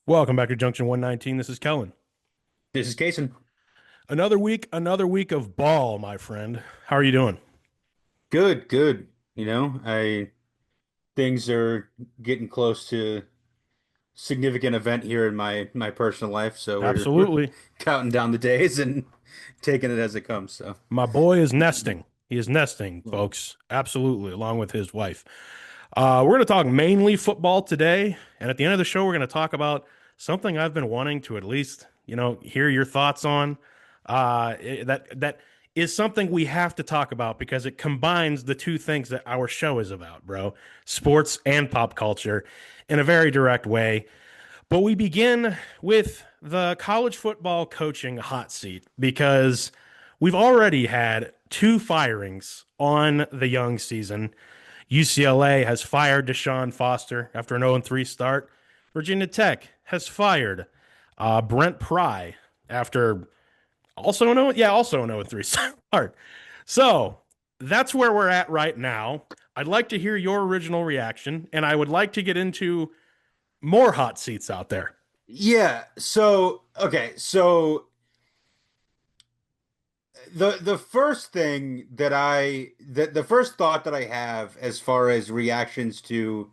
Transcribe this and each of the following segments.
Welcome back to Junction 119. This is Kellan. This is Casen. Another week of ball, my friend. How are you doing? Good, good. I things are getting close to significant event here in my personal life, so we're Absolutely. counting down the days and taking it as it comes. So, My boy is nesting. He is nesting, folks. Absolutely, along with his wife. We're going to talk mainly football today, and at the end of the show, we're going to talk about something I've been wanting to at least, hear your thoughts on. That is something we have to talk about because it combines the two things that our show is about, bro: sports and pop culture, in a very direct way. But we begin with the college football coaching hot seat because we've already had two firings on the young season. UCLA has fired Deshaun Foster after an 0-3 start. Virginia Tech has fired Brent Pry after also an 0-3 start. So that's where we're at right now. I'd like to hear your original reaction, and I would like to get into more hot seats out there. yeah, so the first thing the first thought that I have as far as reactions to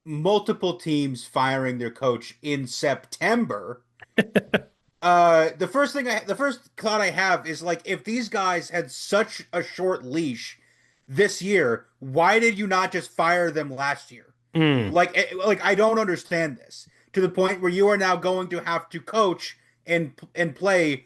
multiple teams firing their coach in September. The first thought I have is like, if these guys had such a short leash this year, why did you not just fire them last year? Mm, Like I don't understand this to the point where you are now going to have to coach and play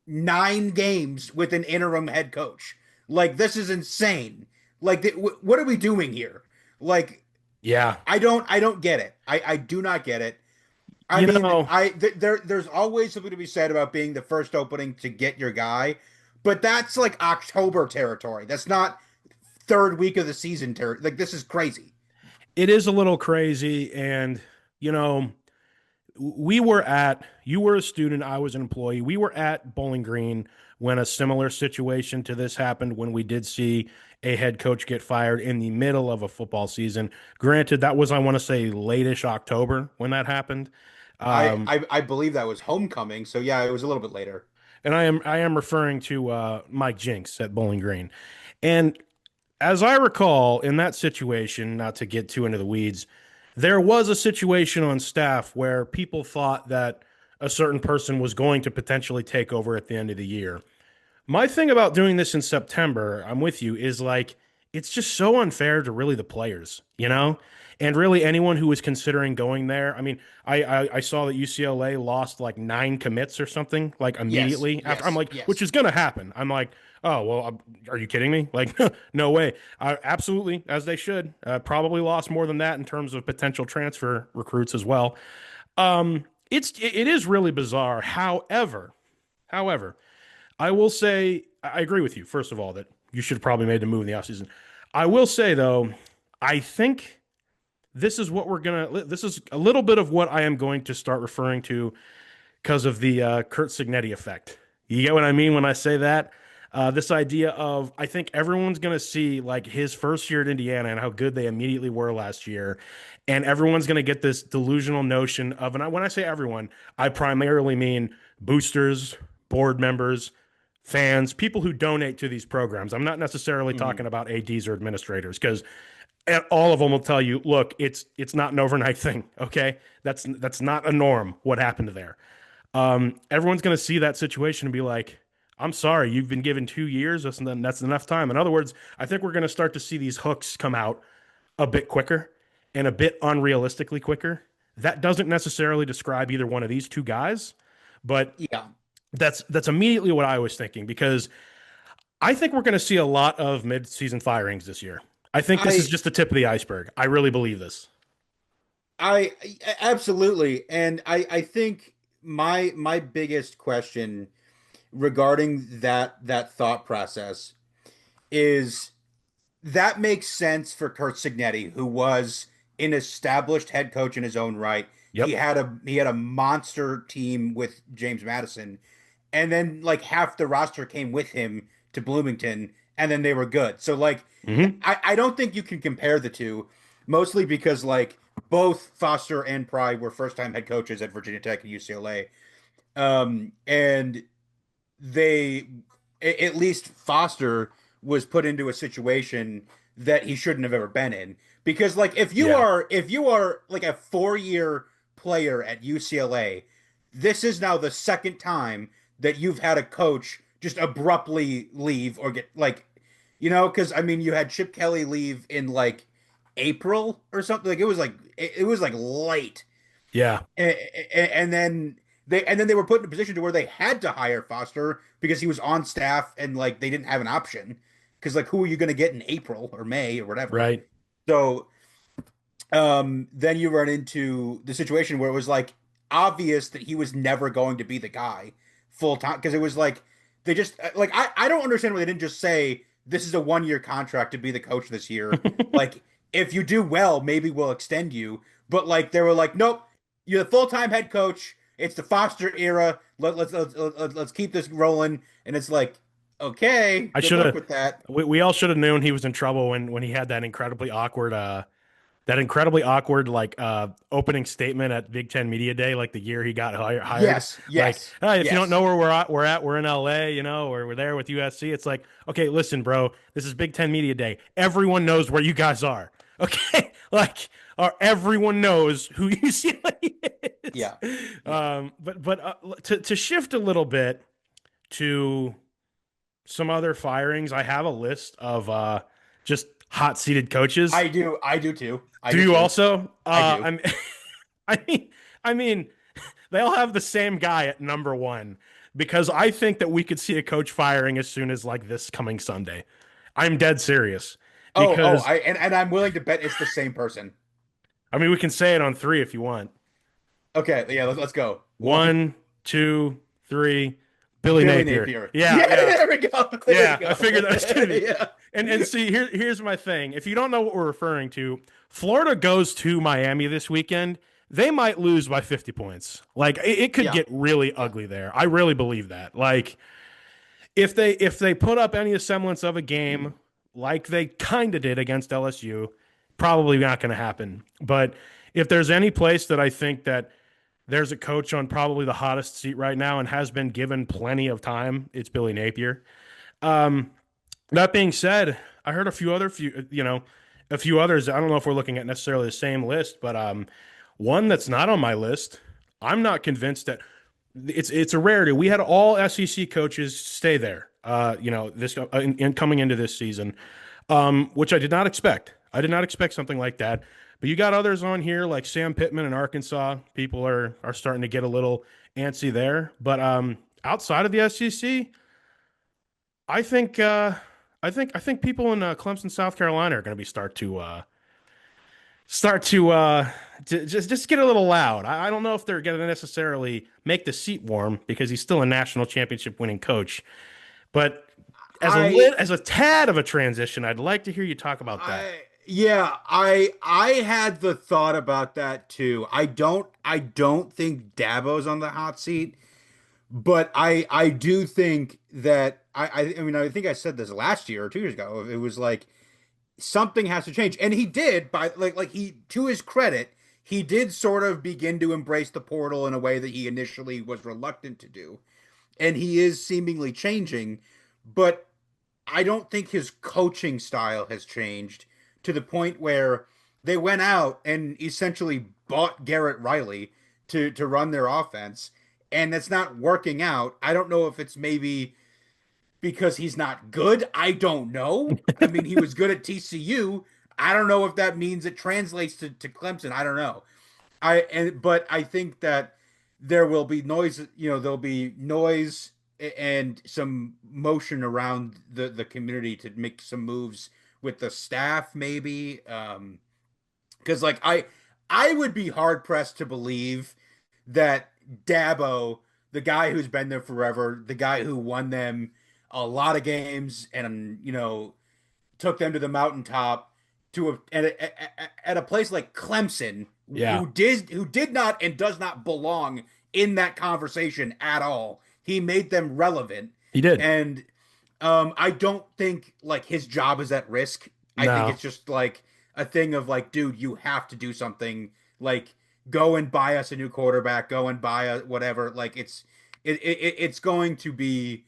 9 games with an interim head coach. Like, this is insane. Like, what are we doing here? Like, yeah. I don't get it. I do not get it. I You mean, know, there's always something to be said about being the first opening to get your guy, but that's like October territory. That's not third week of the season territory. Like, this is crazy. it is a little crazy. And, you know, you were a student, I was an employee. We were at Bowling Green when a similar situation to this happened, when we did see a head coach get fired in the middle of a football season. Granted, that was, I want to say, late-ish October when that happened. Um, I believe that was homecoming, so yeah, it was a little bit later. and I am referring to Mike Jinks at Bowling Green. And as I recall, in that situation, not to get too into the weeds, there was a situation on staff where people thought that a certain person was going to potentially take over at the end of the year. My thing about doing this in September, I'm with you, is like it's just so unfair to really the players, you know? And really anyone who was considering going there. I mean, I saw that UCLA lost like 9 commits or something like Yes, immediately after. I'm yes, like, which yes. is gonna happen. I'm like, oh well, are you kidding me? Like, no way. Absolutely, as they should. Probably lost more than that in terms of potential transfer recruits as well. It is really bizarre. However, I will say I agree with you, first of all, that you should have probably made the move in the offseason. I will say, though, I think this is a little bit of what I am going to start referring to because of the Kurt Signetti effect. You get what I mean when I say that? This idea of, I think everyone's going to see like his first year at Indiana and how good they immediately were last year. And everyone's going to get this delusional notion of, and when I say everyone, I primarily mean boosters, board members, fans, people who donate to these programs. I'm not necessarily Mhm. talking about ADs or administrators because all of them will tell you, look, it's not an overnight thing. Okay, that's not a norm. What happened there? Everyone's going to see that situation and be like, I'm sorry, you've been given 2 years. That's enough time. In other words, I think we're going to start to see these hooks come out a bit quicker and a bit unrealistically quicker. That doesn't necessarily describe either one of these two guys, but Yeah. that's immediately what I was thinking because I think we're going to see a lot of mid-season firings this year. I think this is I just the tip of the iceberg. I really believe this. I absolutely. And I think my biggest question regarding that thought process is, that makes sense for Kurt Signetti, who was an established head coach in his own right. Yep. He had a monster team with James Madison, and then like half the roster came with him to Bloomington, and then they were good. So like, Hmm. I don't think you can compare the two. mostly because like both Foster and Pry were first-time head coaches at Virginia Tech and UCLA. And they, at least Foster, was put into a situation that he shouldn't have ever been in. Because like Yeah. if you are like a 4-year player at UCLA, this is now the second time that you've had a coach just abruptly leave or get like, because I mean you had Chip Kelly leave in like April or something. Like it was like late, Yeah. and then they were put in a position to where they had to hire Foster because he was on staff and like they didn't have an option because like who are you going to get in April or May or whatever. Right. So then you run into the situation where it was like obvious that he was never going to be the guy full time because it was like they just like I don't understand why they didn't just say this is a 1-year contract to be the coach this year. Like if you do well, maybe we'll extend you. But like they were like, nope, you're the full time head coach. It's the Foster era. Let's keep this rolling. And it's like, okay, I good should luck have. with that. We all should have known he was in trouble when he had that incredibly awkward like opening statement at Big Ten Media Day, like the year he got hired. Yes, Like, yes, "Hey, if you don't yes. know where we're in LA, or we're there with USC." It's like, okay, listen, bro, this is Big Ten Media Day. Everyone knows where you guys are. Okay, like, or everyone knows who UCLA is. Yeah, yeah. But to shift a little bit to some other firings, I have a list of just hot seated coaches. I do too. I Do do you too. also? I do. I mean, I mean, they all have the same guy at number one because I think that we could see a coach firing as soon as like this coming Sunday. I'm dead serious Oh, because and I'm willing to bet it's the same person. I mean we can say it on three if you want. Okay, yeah, let's go. One, One, two, three. Billy Billy Napier. Napier. Yeah, Yeah, yeah, there we go. There we yeah. I go. figured that was gonna be. Yeah. And see, here's my thing. If you don't know what we're referring to, Florida goes to Miami this weekend. They might lose by 50 points. Like it could Yeah. get really Yeah. ugly there. I really believe that. Like if they put up any semblance of a game like they kind of did against LSU, probably not going to happen. But if there's any place that I think that there's a coach on probably the hottest seat right now and has been given plenty of time, it's Billy Napier. Um, that being said, I heard a few others. I don't know if we're looking at necessarily the same list, but one that's not on my list. I'm not convinced that it's a rarity. We had all SEC coaches stay there. This in coming into this season, which I did not expect. I did not expect something like that. But you got others on here like Sam Pittman in Arkansas. People are starting to get a little antsy there. But outside of the SEC, I think I think people in Clemson, South Carolina are going to be start to just get a little loud. I don't know if they're going to necessarily make the seat warm because he's still a national championship winning coach. But I as a tad of a transition, I'd like to hear you talk about that. I had the thought about that too. I don't think Dabo's on the hot seat, but I do think that I mean I think I said this last year or 2 years ago. It was like something has to change. And he did by like he to his credit, he did sort of begin to embrace the portal in a way that he initially was reluctant to do. And he is seemingly changing, but I don't think his coaching style has changed to the point where they went out and essentially bought Garrett Riley to run their offense and it's not working out. I don't know if it's maybe because he's not good. I don't know. I mean, he was good at TCU. I don't know if that means it translates to Clemson. I don't know. But I think that there will be noise, there'll be noise and some motion around the community to make some moves with the staff maybe because like I would be hard pressed to believe that Dabo, the guy who's been there forever, the guy who won them a lot of games and took them to the mountaintop at a place like Clemson, Yeah, who did not and does not belong in that conversation at all. He made them relevant, he did. and I don't think like his job is at risk. I think No, it's just like a thing of like, dude, you have to do something. Like, go and buy us a new quarterback. Go and buy a whatever. Like, it's going to be,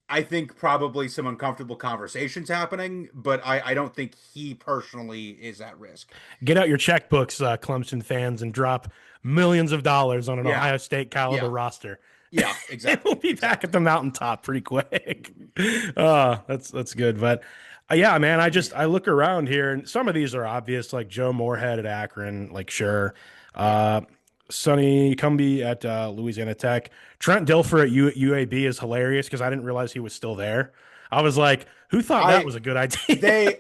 I think, probably some uncomfortable conversations happening, but I don't think he personally is at risk. Get out your checkbooks, Clemson fans, and drop millions of dollars on an Yeah, Ohio State caliber yeah, roster. yeah, And we'll exactly, be back at exactly. the mountaintop pretty quick. That's good. But yeah, man, I look around here and some of these are obvious, like Joe Moorhead at Akron, like sure. Yeah, Uh, Sonny Cumby at Louisiana Tech. Trent Dilfer at UAB is hilarious because I didn't realize he was still there. I was like, who thought that I was a good idea? they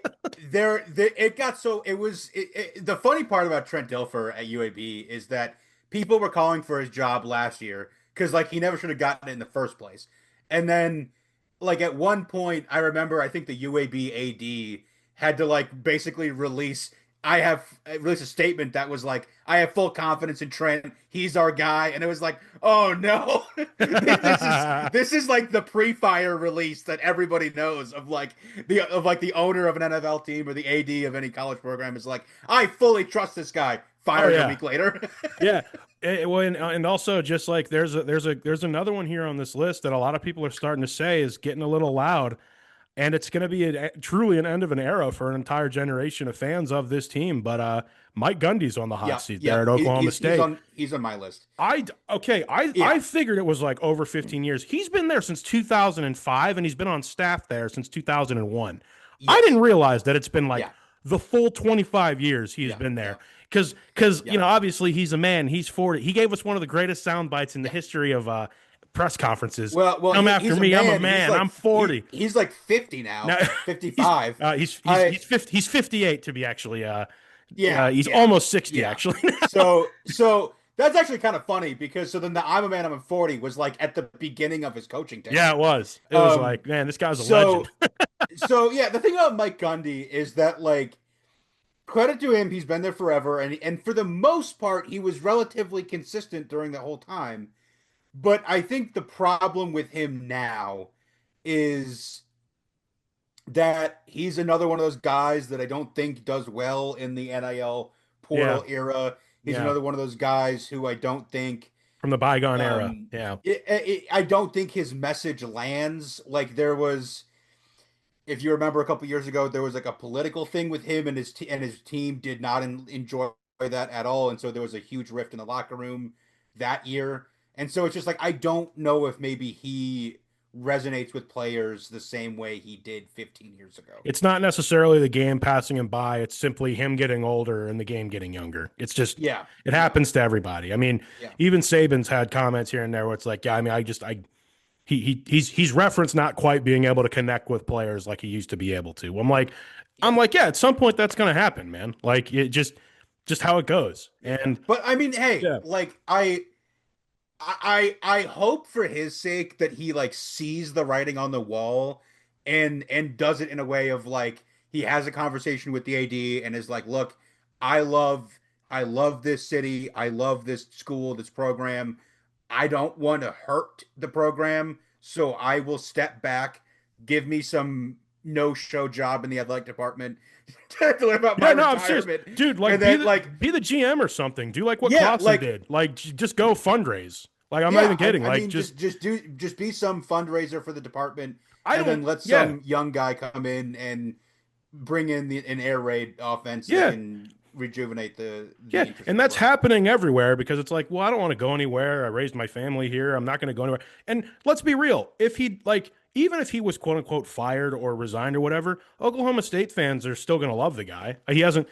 it got so it was the funny part about Trent Dilfer at UAB is that people were calling for his job last year because like he never should have gotten it in the first place. And then like at one point I remember I think the UAB AD had to like basically release a statement that was like, I have full confidence in Trent. He's our guy. And it was like, oh no. This is like the pre-fire release that everybody knows of like the owner of an NFL team or the AD of any college program is like, I fully trust this guy. Oh Fired a yeah. week later. Yeah. Well, and also just like there's another one here on this list that a lot of people are starting to say is getting a little loud, and it's going to be truly an end of an era for an entire generation of fans of this team. But Mike Gundy's on the hot Yeah, seat yeah. there at Oklahoma State. He's on my list. I Yeah. figured it was like over 15 years. He's been there since 2005, and he's been on staff there since 2001. I didn't Yes. realize that it's been like Yeah. the full 25 years he's Yeah. been Yeah. there. Because Yeah. obviously he's a man. He's 40. He gave us one of the greatest sound bites in the Yeah. history of press conferences. Well, Come after he's a me. I'm a man. He's man. like I'm 40. he's like 50 Now now, he's 55. I he's 50, he's 58 to be actually. Yeah, He's yeah, almost 60 yeah. actually. So that's actually kind of funny because so then the I'm a man, I'm 40 was like at the beginning of his coaching Yeah, tenure. it was. It was Um, like, man, this guy's a legend. so so yeah, the thing about Mike Gundy is that like credit to him, he's been there forever, and for the most part, he was relatively consistent during the whole time. But I think the problem with him now is that he's another one of those guys that I don't think does well in the NIL Yeah, portal era. He's yeah. another one of those guys who I don't think From the bygone era. um Yeah. I don't think his message lands. Like there was, if you remember a couple years ago, there was like a political thing with him and and his team did not enjoy that at all, and so there was a huge rift in the locker room that year. And so it's just like I don't know if maybe he resonates with players the same way he did 15 years ago. It's not necessarily the game passing him by. It's simply him getting older and the game getting younger. It's just, Yeah, it yeah, happens to everybody. I mean, yeah, even Saban's had comments here and there where it's like, yeah, I mean, he's referenced not quite being able to connect with players like he used to be able to. I'm yeah, like, yeah, at some point that's going to happen, man. Like it just how it goes. yeah. And But I mean, hey, yeah, like I hope for his sake that he like sees the writing on the wall and does it in a way of like he has a conversation with the AD and is like, look, I love I love this city, I love this school, this program. I don't want to hurt the program, so I will step back, give me some no-show job in the athletic department to learn about my yeah, no, I'm serious, retirement. dude. And Like, then like be the GM or something. Do like what yeah, Clausen like did. Like, just go fundraise. Like, I'm not even yeah, kidding. I Like, mean, just be some fundraiser for the department, I and don't. then let Yeah, some young guy come in and bring in an air raid offense that yeah. can rejuvenate the Yeah, interest of and the that's program. happening everywhere because it's like, well, I don't want to go anywhere. I raised my family here. I'm not going to go anywhere. And let's be real. If he like even if he was quote unquote fired or resigned or whatever, Oklahoma State fans are still going to love the guy. He doesn't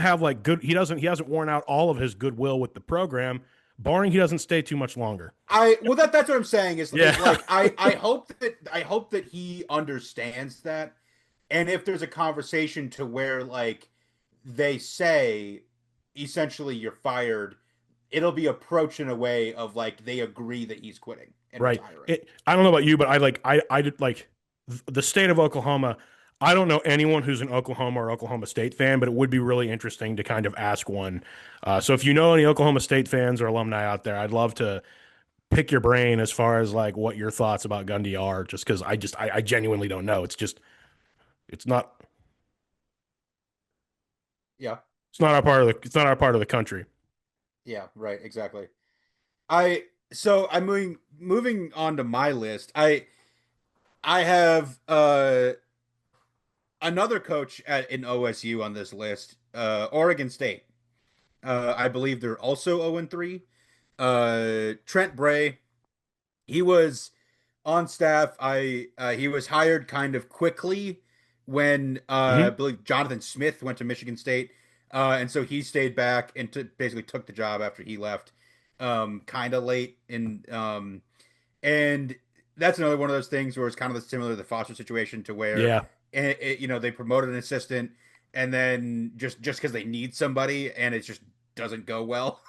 have like good he hasn't worn out all of his goodwill with the program, barring he doesn't stay too much longer. That's what I'm saying is Yeah. like I hope that he understands that, and if there's a conversation to where like they say essentially you're fired, it'll be approached in a way of like they agree that he's quitting and Right. retiring. I don't know about you, but I did like the state of Oklahoma. I don't know anyone who's an Oklahoma or Oklahoma State fan, but it would be really interesting to kind of ask one. So if you know any Oklahoma State fans or alumni out there, I'd love to pick your brain as far as like what your thoughts about Gundy are, just because I genuinely don't know. It's not. Yeah. It's not our part of the country. Yeah, right, exactly. I so I'm moving on to my list. I have another coach in OSU on this list, Oregon State. I believe they're also 0-3. Trent Bray, he was on staff. He was hired kind of quickly when I Hmm. believe Jonathan Smith went to Michigan State, and so he stayed back and basically took the job after he left, kind of late in and that's another one of those things where it's kind of similar to the Foster situation, to where Yeah. they promoted an assistant, and then just because they need somebody, and it just doesn't go well.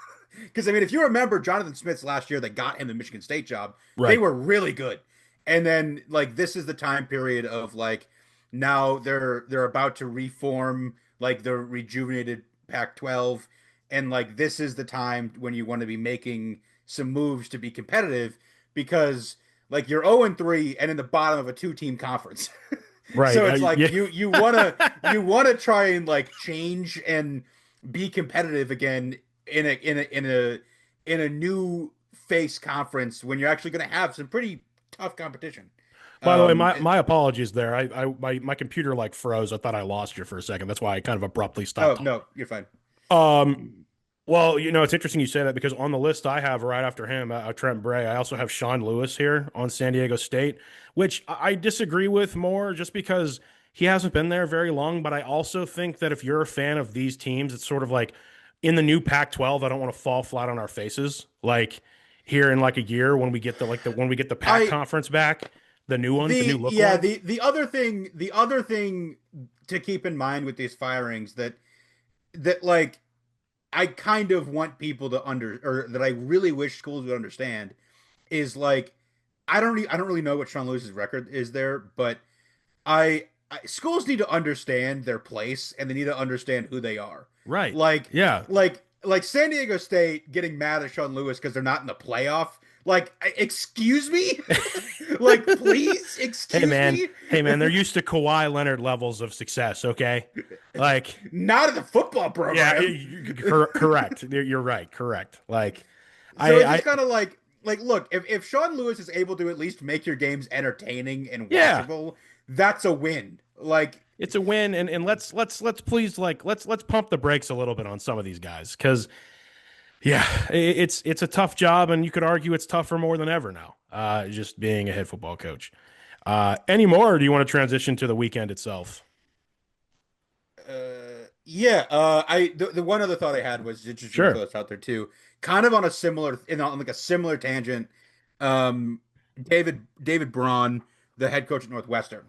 Because I mean, if you remember Jonathan Smith's last year that got him the Michigan State job, they Right. were really good. And then like this is the time period of like now they're about to reform like the rejuvenated Pac-12, and like this is the time when you want to be making some moves to be competitive, because like you're 0-3 and in the bottom of a two-team conference. Right. So it's like Yeah. you wanna try and like change and be competitive again in a new face conference when you're actually going to have some pretty tough competition. By the way, Um, my apologies there. My computer like froze. I thought I lost you for a second. That's why I kind of abruptly stopped oh talking. no, you're fine. Well, it's interesting you say that because on the list I have right after him, Trent Bray, I also have Sean Lewis here on San Diego State, which I disagree with more just because he hasn't been there very long. But I also think that if you're a fan of these teams, it's sort of like in the new Pac-12, I don't want to fall flat on our faces. Like here in like a year when we get when we get the Pac I conference back, the new one, the new the look yeah one. the other thing to keep in mind with these firings, that like I kind of want people to or that I really wish schools would understand, is like I don't really know what Sean Lewis's record is there, but schools need to understand their place, and they need to understand who they are. Right. Like Yeah. like San Diego State getting mad at Sean Lewis because they're not in the playoff. Like, excuse me? Like, please Hey excuse man, me? hey man, they're used to Kawhi Leonard levels of success, okay? Like, Not in the football yeah, program. correct. You're right, correct. Like, So it's I just kind of like look, if Sean Lewis is able to at least make your games entertaining and yeah, watchable, that's a win. Like, it's a win, and let's please like let's pump the brakes a little bit on some of these guys because yeah, it's a tough job, and you could argue it's tougher more than ever now. Just being a head football coach. Anymore, or do you want to transition to the weekend itself? yeah, the one other thought I had was just going to Sure. throw this out there too, kind of on a similar on like a similar tangent. Um, David Braun, the head coach at Northwestern.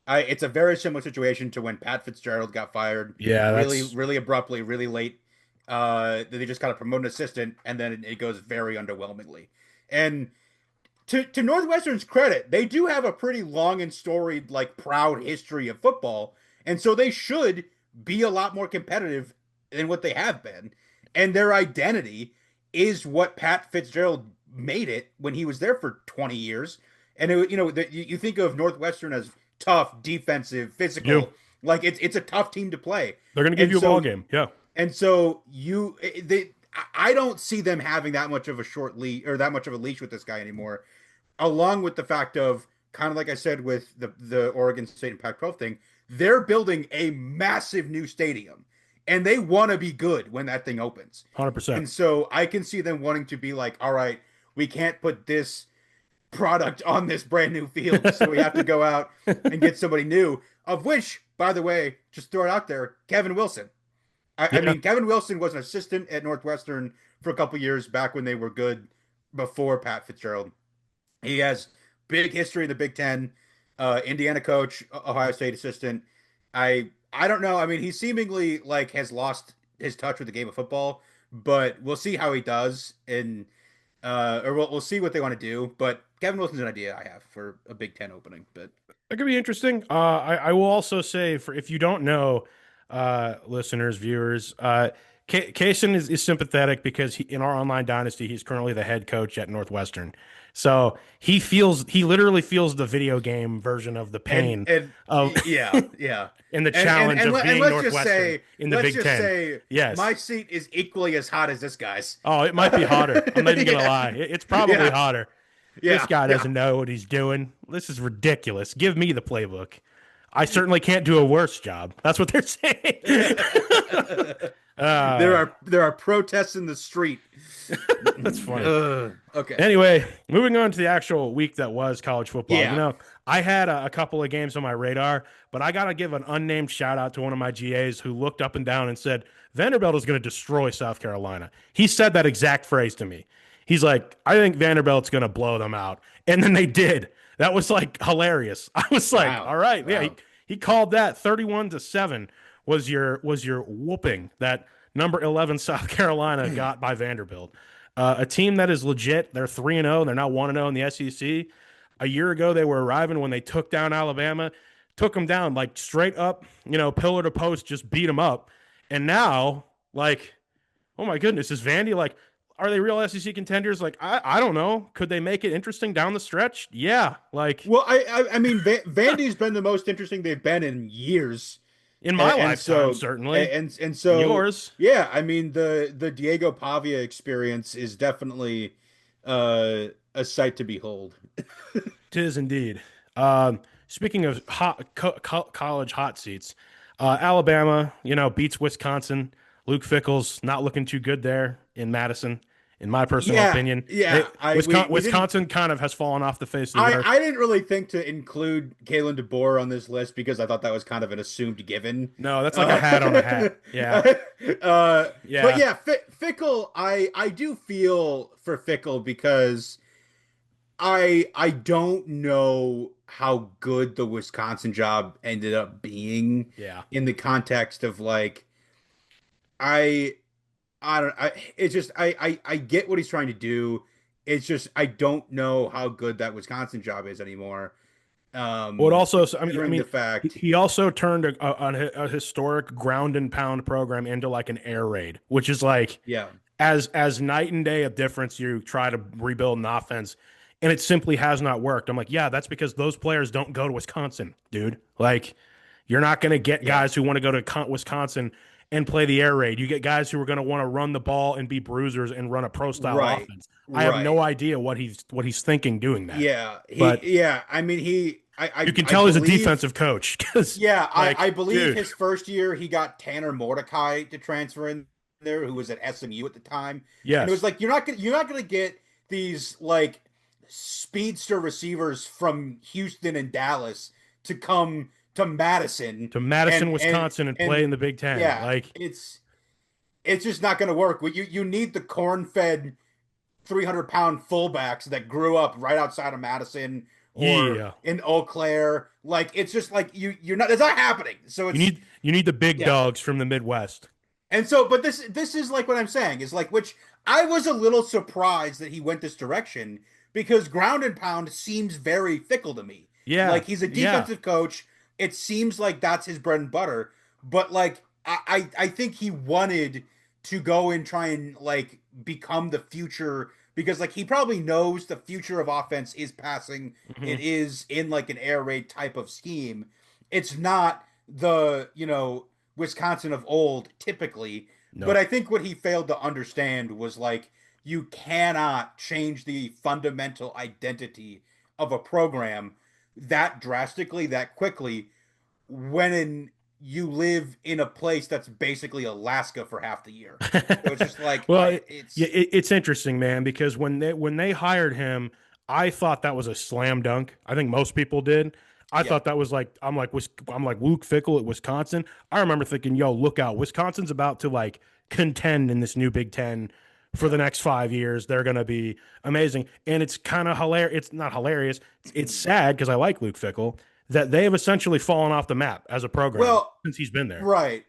It's a very similar situation to when Pat Fitzgerald got fired Yeah, really, that's really abruptly, really late. They just kind of promote an assistant, and then it goes very underwhelmingly. And to Northwestern's credit, they do have a pretty long and storied, like, proud history of football, and so they should be a lot more competitive than what they have been. And their identity is what Pat Fitzgerald made it when he was there for 20 years. And you think of Northwestern as tough, defensive, you. physical, like it's a tough team to play. They're gonna give And you a ball so game. Yeah. and so I don't see them having that much of a short leash, or that much of a leash with this guy anymore, along with the fact of, kind of like I said with the Oregon State and Pac-12 thing, they're building a massive new stadium, and they want to be good when that thing opens. 100%. And so I can see them wanting to be like, all right, we can't put this product on this brand new field, so we have to go out and get somebody new. Of which, by the way, just throw it out there, Kevin Wilson. I Yeah. mean, Kevin Wilson was an assistant at Northwestern for a couple years back when they were good, before Pat Fitzgerald. He has big history in the Big Ten. Indiana coach, Ohio State assistant. I don't know. I mean, he seemingly like has lost his touch with the game of football, but we'll see how he does. And or we'll see what they want to do. But Kevin Wilson's an idea I have for a Big Ten opening. But That could be interesting. I will also say, for if you don't know, listeners, viewers, Casen is sympathetic because in our online dynasty, he's currently the head coach at Northwestern. So he literally feels the video game version of the pain And of yeah, yeah. and the And challenge of and being Northwestern in the let's Big just Ten. say my Yes. seat is equally as hot as this guy's. Oh, it might be hotter. I'm not even gonna Yeah. lie. It's probably Yeah. hotter. This Yeah. guy Yeah. doesn't know what he's doing. This is ridiculous. Give me the playbook. I certainly can't do a worse job. That's what they're saying. uh, There are protests in the street. that's funny. Okay. Anyway, moving on to the actual week that was college football. Yeah. I had a couple of games on my radar, but I got to give an unnamed shout out to one of my GAs who looked up and down and said, Vanderbilt is going to destroy South Carolina. He said that exact phrase to me. He's like, I think Vanderbilt's going to blow them out. And then they did. That was like hilarious. I was like, Wow. all right. Wow. Yeah, he called that 31-7 was your whooping that number 11 South Carolina got by Vanderbilt. A team that is legit. They're 3-0. They're now 1-0 in the SEC. A year ago, they were arriving when they took down Alabama, took them down like straight up, pillar to post, just beat them up. And now, like, oh my goodness, is Vandy like, are they real SEC contenders? Like, I don't know. Could they make it interesting down the stretch? Yeah. Like, Well, I mean, Vandy's been the most interesting they've been in years. in my And lifetime, so certainly. and so Yours. yeah, I mean the Diego Pavia experience is definitely a sight to behold. Tis indeed. Speaking of college hot seats, Alabama, beats Wisconsin. Luke Fickell's not looking too good there in Madison, in my personal Yeah, opinion. yeah. Wisconsin kind of has fallen off the face of the earth. I didn't really think to include Kalen DeBoer on this list because I thought that was kind of an assumed given. No, that's like a hat on a hat. Yeah, But yeah. yeah, Fickell, I do feel for Fickell because I don't know how good the Wisconsin job ended up being Yeah. in the context of like I I don't it's just I get what he's trying to do. It's just I don't know how good that Wisconsin job is anymore. Well, it also, Considering the fact, he also turned a historic ground and pound program into like an air raid, which is like yeah. as night and day of difference. You try to rebuild an offense, and it simply has not worked. I'm like, yeah, that's because those players don't go to Wisconsin, dude. Like, you're not going to get Yeah. guys who want to go to Wisconsin and play the air raid. You get guys who are going to want to run the ball and be bruisers and run a pro style Right. offense. I have no Right. idea what he's thinking doing that. Yeah. But I mean you can I tell he's a believe, defensive coach because yeah, like, I believe dude, his first year he got Tanner Mordecai to transfer in there, who was at SMU at the time. yes, And it was like you're not gonna get these like speedster receivers from Houston and Dallas to come to Madison Wisconsin, and play in the Big Ten. yeah, Like, it's just not gonna work. You need the corn-fed 300-pound fullbacks that grew up right outside of Madison or yeah, in Eau Claire. Like it's just like you're not. It's not happening. So it's you need the big yeah. dogs from the Midwest. And so, but this is like what I'm saying is like, which I was a little surprised that he went this direction because ground and pound seems very fickle to me. Yeah, Like he's a defensive coach. It seems like that's his bread and butter. But like I think he wanted to go and try and like become the future because like he probably knows the future of offense is passing. Mm-hmm. It is in like an air raid type of scheme. It's not the, Wisconsin of old typically. No. But I think what he failed to understand was like you cannot change the fundamental identity of a program that drastically, that quickly, when you live in a place that's basically Alaska for half the year. So it's just like, well, it's interesting, man, because when they hired him, I thought that was a slam dunk. I think most people did. I thought that was like I'm like Luke Fickell at Wisconsin. I remember thinking, yo, look out, Wisconsin's about to like contend in this new Big Ten for the next 5 years. They're going to be amazing. And it's kind of hilarious. It's not hilarious. It's sad because I like Luke Fickell that they have essentially fallen off the map as a program since he's been there. Right.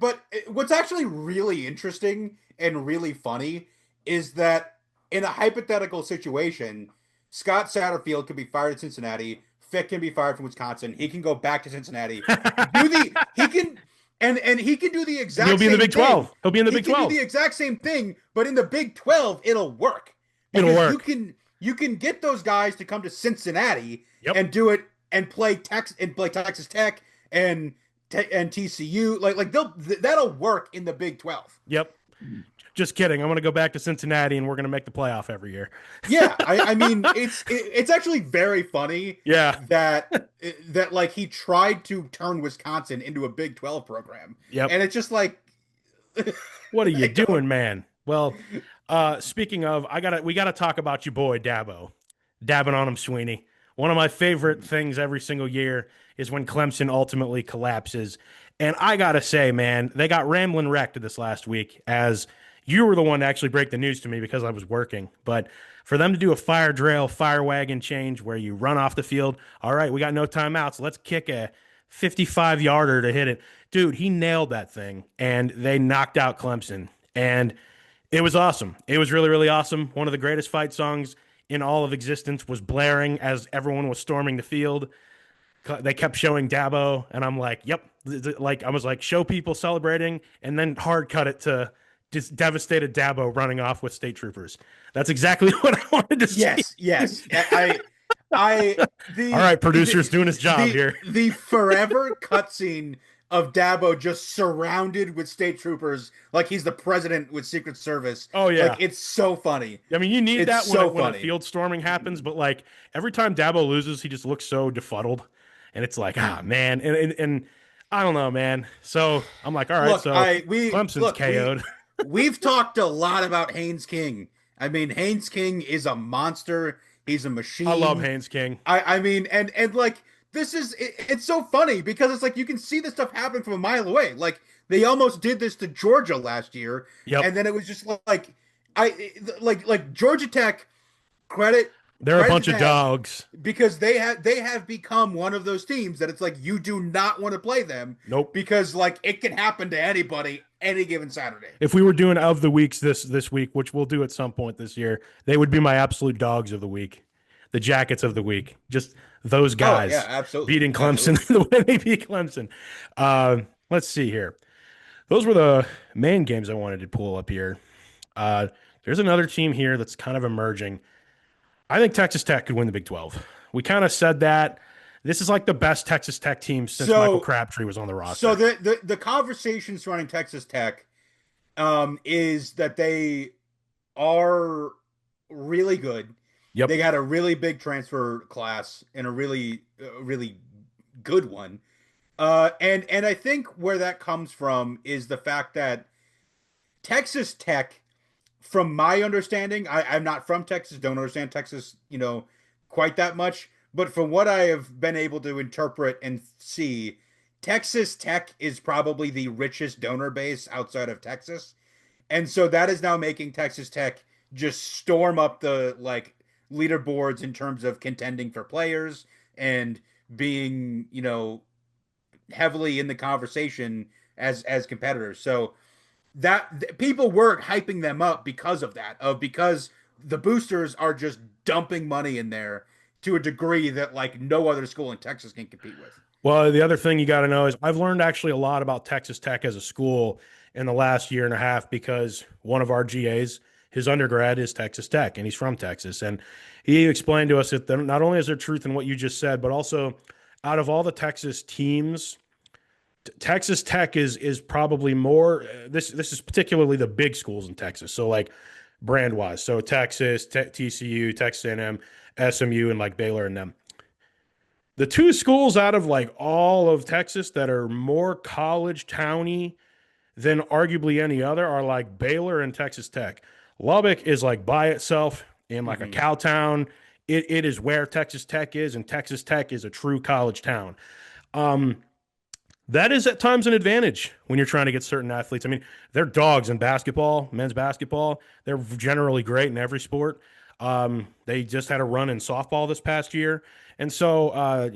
But what's actually really interesting and really funny is that in a hypothetical situation, Scott Satterfield could be fired at Cincinnati. Fick can be fired from Wisconsin. He can go back to Cincinnati. and he can do the And he'll exact be in the same Big thing. 12. He'll be in the He Big can do 12. the exact same thing, but in the Big 12, it'll work It'll because you work. can you can get those guys to come to Cincinnati Yep. and do it and play Texas Tech and and TCU. Like that'll work in the Big 12. Yep. Just kidding. I'm going to go back to Cincinnati and we're going to make the playoff every year. Yeah, I mean it's actually very funny Yeah. that like he tried to turn Wisconsin into a Big 12 program, Yep. and it's just like What are you I don't. doing, man? Well, speaking of, we gotta talk about your boy Dabo, dabbing on him, Sweeney. One of my favorite things every single year is when Clemson ultimately collapses. And I gotta say, man, they got rambling wrecked this last week as you were the one to actually break the news to me because I was working. But for them to do a fire drill, fire wagon change where you run off the field, all right, we got no timeouts. Let's kick a 55 yarder to hit it. Dude, he nailed that thing and they knocked out Clemson. And it was awesome. It was really, really awesome. One of the greatest fight songs in all of existence was blaring as everyone was storming the field. They kept showing Dabo, and I'm like, yep. Like, I was like, show people celebrating, and then hard cut it to just devastated Dabo running off with state troopers. That's exactly what I wanted to see. Yes, yes. I All right, producer's doing his job here. the forever cutscene of Dabo just surrounded with state troopers like he's the president with Secret Service. Oh yeah, like it's so funny. I mean, you need It's that so when a funny. field storming happens, but like every time Dabo loses, he just looks so befuddled, and it's like, ah, man, and I don't know, man. So I'm like, all right, Look, so Clemson's KO'd. we've talked a lot about Haynes King. I mean, Haynes King is a monster. He's a I love machine. Haynes King. I mean, and like this is it's so funny because it's like you can see this stuff happen from a mile away. Like they almost did this to Georgia last year, Yep, and then it was just like like Georgia Tech credit they're a credit bunch to of them dogs. because they have become one of those teams that it's like you do not want to play them Nope. because like it can happen to anybody any given Saturday. If we were doing of the weeks this week, which we'll do at some point this year, they would be my absolute dogs of the week, the jackets of the week. Just those Oh yeah, guys absolutely, beating Clemson absolutely. the way they beat Clemson. Let's see here. Those were the main games I wanted to pull up here. There's another team here that's kind of emerging. I think Texas Tech could win the Big 12. We kind of said that. This is like the best Texas Tech team since Michael So Crabtree was on the so roster. the conversation surrounding Texas Tech is that they are really good. Yep. They got a really big transfer class and a really good one. And I think where that comes from is the fact that Texas Tech, from my understanding, I'm not from Texas, don't understand Texas, quite that much, but from what I have been able to interpret and see, Texas Tech is probably the richest donor base outside of Texas. And so that is now making Texas Tech just storm up the like leaderboards in terms of contending for players and being, heavily in the conversation as competitors. So people were hyping them up because of that, because the boosters are just dumping money in there to a degree that like no other school in Texas can compete with. Well, the other thing you got to know is I've learned actually a lot about Texas Tech as a school in the last year and a half because one of our GAs, his undergrad is Texas Tech, and he's from Texas. And he explained to us that not only is there truth in what you just said, but also out of all the Texas teams, Texas Tech is probably more. This is particularly the big schools in Texas. So like brand wise, so Texas, TCU, Texas A&M, SMU, and like Baylor and them. The two schools out of like all of Texas that are more college towny than arguably any other are like Baylor and Texas Tech. Lubbock is like by itself in like a Mm-hmm. cow town. It is where Texas Tech is, and Texas Tech is a true college town. Um, that is at times an advantage when you're trying to get certain athletes. I mean, they're dogs in basketball, men's basketball. They're generally great in every sport. They just had a run in softball this past year. And so,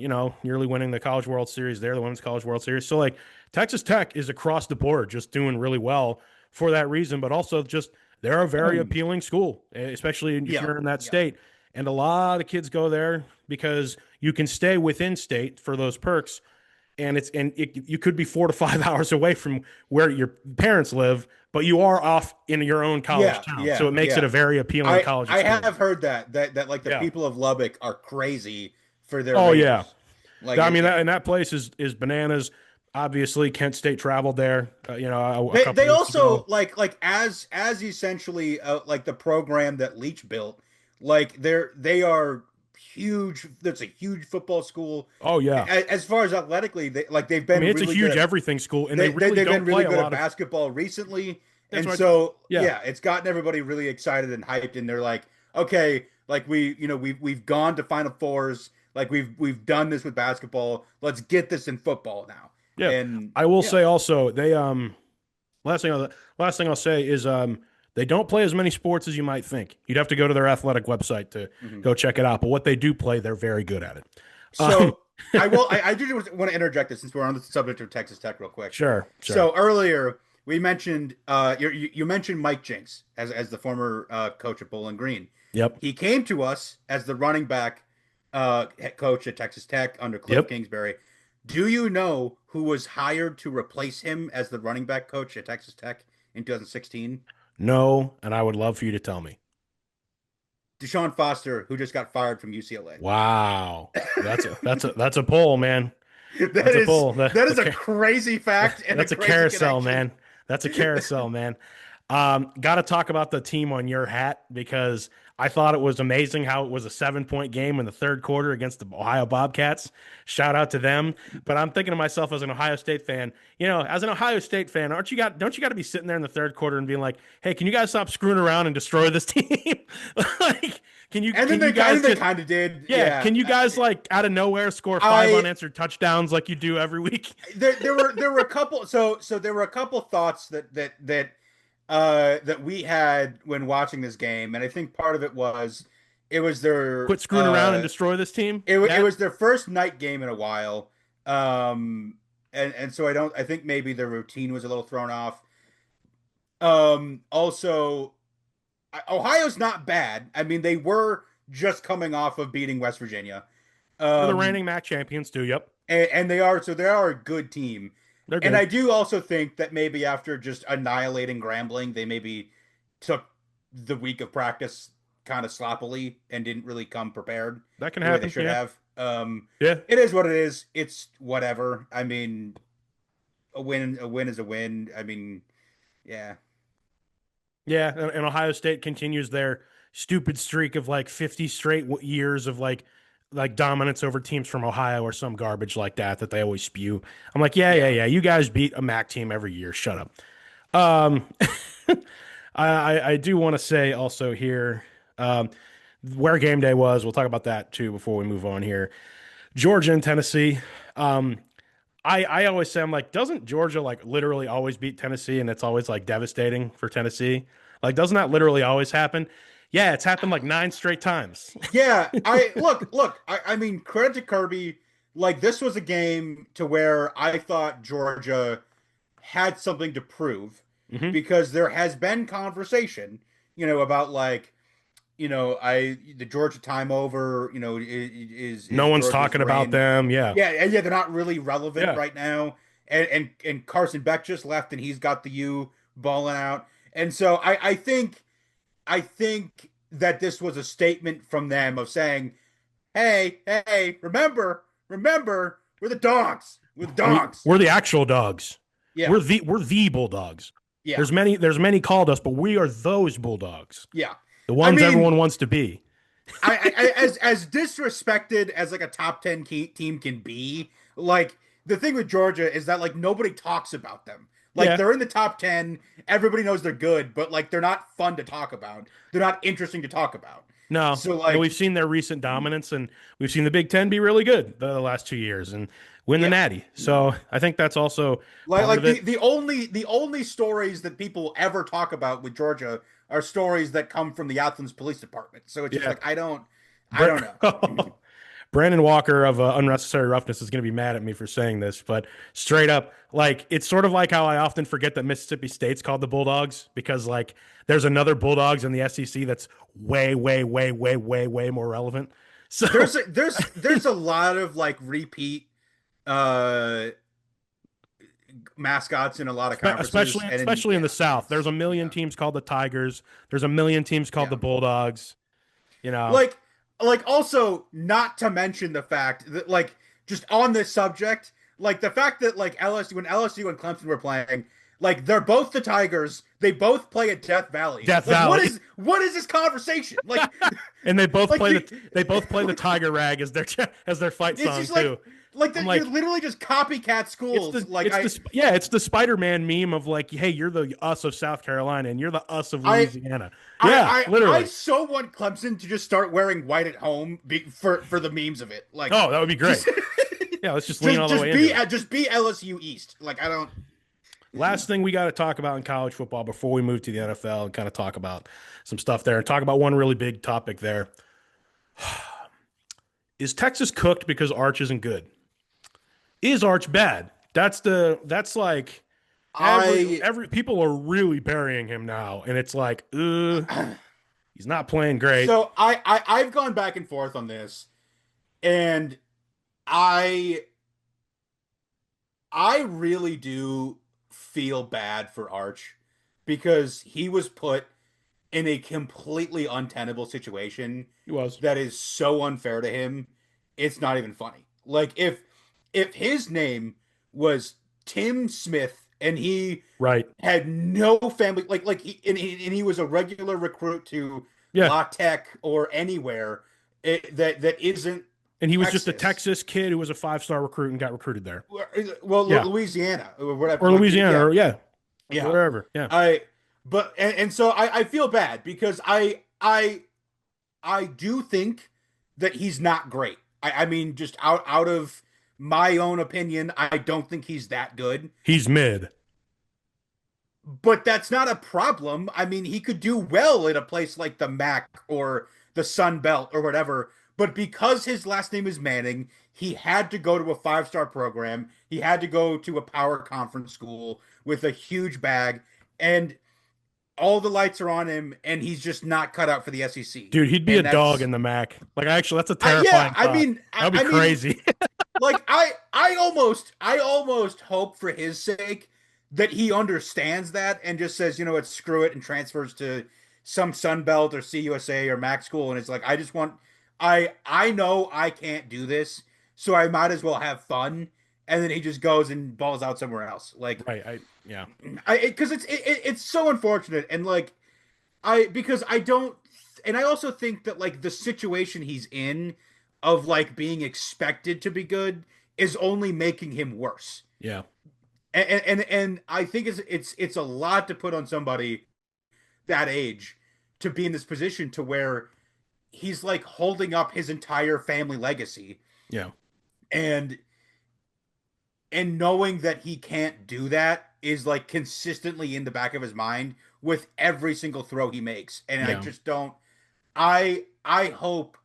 nearly winning the College World Series there, the Women's College World Series. So, like, Texas Tech is across the board just doing really well for that reason, but also just they're a very appealing school, especially if Yeah, you're in that yeah. state. And a lot of kids go there because you can stay within state for those perks you could be 4 to 5 hours away from where your parents live, but you are off in your own college Yeah, town. So yeah, it makes it yeah. a very appealing college I experience. have heard that like the Yeah. people of Lubbock are crazy for their Oh yeah. Rangers. Like I mean, that place is bananas. Obviously, Kent State traveled there, a couple they weeks also ago. like as essentially like the program that Leach built. Like they are huge. That's a huge football school. Oh yeah. As far as athletically, they've I mean, been it's a really good huge at everything school, and they really they've been don't play really a good at lot of. basketball recently. That's And right. so Yeah. yeah, it's gotten everybody really excited and hyped, and they're like, okay, like we've gone to Final Fours, like we've done this with basketball. Let's get this in football now. Yeah. And I will yeah, say also they last thing I'll say is they don't play as many sports as you might think. You'd have to go to their athletic website to mhm. go check it out. But what they do play, they're very good at it. Um, So I do want to interject this since we're on the subject of Texas Tech real quick. sure, sure. So earlier we mentioned you mentioned Mike Jinks as the former coach at Bowling Green. Yep. He came to us as the running back head coach at Texas Tech under Cliff Yep. Kingsbury. Do you know who was hired to replace him as the running back coach at Texas Tech in 2016? No, and I would love for you to tell me. Deshaun Foster, who just got fired from UCLA. Wow. That's a pull, man. That That's a is pull. that is a crazy fact and a That's a crazy carousel, connection. man. That's a carousel, man. Got to talk about the team on your hat because I thought it was amazing how it was a 7 point game in the third quarter against the Ohio Bobcats. Shout out to them. But I'm thinking to myself as an Ohio State fan, as an Ohio State fan, don't you got to be sitting there in the third quarter and being like, hey, can you guys stop screwing around and destroy this team? Like, And then can you guys they just kind of did. yeah, Yeah. can you guys like out of nowhere score five I unanswered touchdowns like you do every week? there were a couple so there were a couple thoughts that we had when watching this game, and I think part of it was it was their Quit screwing around and destroy this team. it Matt? was their first night game in a while. And so I think maybe their routine was a little thrown off. Also Ohio's not bad. I mean, they were just coming off of beating West Virginia. They're the Um, reigning MAC champions too. Yep, and they are a good team. they're And good. I do also think that maybe after just annihilating Grambling, they maybe took the week of practice kind of sloppily and didn't really come prepared That can the way they happen. should Yeah, have. yeah, It is what it is. It's whatever. I mean, a win is a win. I mean, yeah. yeah. And Ohio State continues their stupid streak of like 50 straight years of like dominance over teams from Ohio or some garbage like that they always spew. I'm like, yeah, yeah, Yeah. yeah. You guys beat a MAC team every year. Shut up. Um, I do want to say also here, where game day was. We'll talk about that too before we move on here. Georgia and Tennessee. Um, I always say I'm like, doesn't Georgia like literally always beat Tennessee, and it's always like devastating for Tennessee? Like, doesn't that literally always happen? Yeah, it's happened like 9 straight times. Yeah, I mean, credit to Kirby. Like, this was a game to where I thought Georgia had something to prove Hmm. because there has been conversation, about like, the Georgia time over, No is one's Georgia's talking about reign. them. Yeah, Yeah, they're not really relevant yeah. right now. And Carson Beck just left and he's got the U balling out. And so I think that this was a statement from them of saying, hey, remember, we're the dogs. We're the dogs. We're the actual dogs. Yeah, We're the Bulldogs. yeah, There's many called us, but we are those Bulldogs, yeah. the I ones mean, everyone wants to be. as disrespected as like a top 10 team can be, like the thing with Georgia is that like nobody talks about them. Like Yeah, they're in the top 10, everybody knows they're good, but like they're not fun to talk about. They're not interesting to talk about. no, So and like we've seen their recent dominance, and we've seen the Big Ten be really good the last 2 years and win the yeah. Natty. So I think that's also Like part like of it. the only stories that people ever talk about with Georgia are stories that come from the Athens Police Department. So it's just Yeah, like I don't know. Brandon Walker of Unnecessary Roughness is going to be mad at me for saying this, but straight up, like it's sort of like how I often forget that Mississippi State's called the Bulldogs because like there's another Bulldogs in the SEC that's way, way, way, way, way, way more relevant. So There's a lot of like repeat mascots in a lot of conferences, and Especially in the South. There's a million yeah, teams called the Tigers. There's a million teams called yeah. the Bulldogs. You know, Like, also not to mention the fact that like just on this subject, like the fact that like LSU and Clemson were playing, like they're both the Tigers. They both play at Death Valley. Death Like, Valley, what is this conversation? Like, and like you, they both play the Tiger Rag as their as their fight it's song just too. like I'm that. You're like, literally just copycat schools. Like it's the Spider-Man meme of like, hey, you're the us of South Carolina and you're the us of I Louisiana. Yeah, I literally. so want Clemson to just start wearing white at home for the memes of it. Like, Oh, that would be great. just Yeah, let's just lean all the way into it. just be LSU East. Like, I don't. Last thing we got to talk about in college football before we move to the NFL and kind of talk about some stuff there and talk about one really big topic there. Is Texas cooked because Arch isn't good? Is Arch bad? That's like I every people are really burying him now, and it's like, he's not playing great. so I've gone back and forth on this, and I I really do feel bad for Arch because he was put in a completely untenable situation He was that is so unfair to him. It's not even funny. Like, if his name was Tim Smith and he right. had no family, he was a regular recruit to Yeah, La Tech or anywhere that isn't and he was just a Texas. Texas kid who was a 5-star recruit and got recruited there. Well, Yeah, Louisiana or whatever, or like, Louisiana, yeah, or yeah, yeah. wherever. Yeah, I but and so I feel bad because I do think that he's not great. I mean, just out of my own opinion, I don't think he's that good. he's mid. But that's not a problem. I mean, he could do well in a place like the MAC or the Sun Belt or whatever. But because his last name is Manning, he had to go to a 5-star program. He had to go to a power conference school with a huge bag, and all the lights are on him, and he's just not cut out for the SEC. Dude, he'd be a And dog that's in the MAC. Like, actually, that's a yeah. terrifying thought. That'd be I mean, crazy. like I almost hope for his sake that he understands that and just says, you know what, screw it, and transfers to some Sun Belt or CUSA or Mac school, and it's like, I just want I know I can't do this, so I might as well have fun. And then he just goes and balls out somewhere else. Like, Right. Yeah. I because it's so unfortunate, and like I because I don't, and I also think that like the situation he's in of like being expected to be good is only making him worse. Yeah. And I think it's a lot to put on somebody that age to be in this position to where he's like holding up his entire family legacy, Yeah. and knowing that he can't do that is like consistently in the back of his mind with every single throw he makes. And I Yeah. just don't. I hope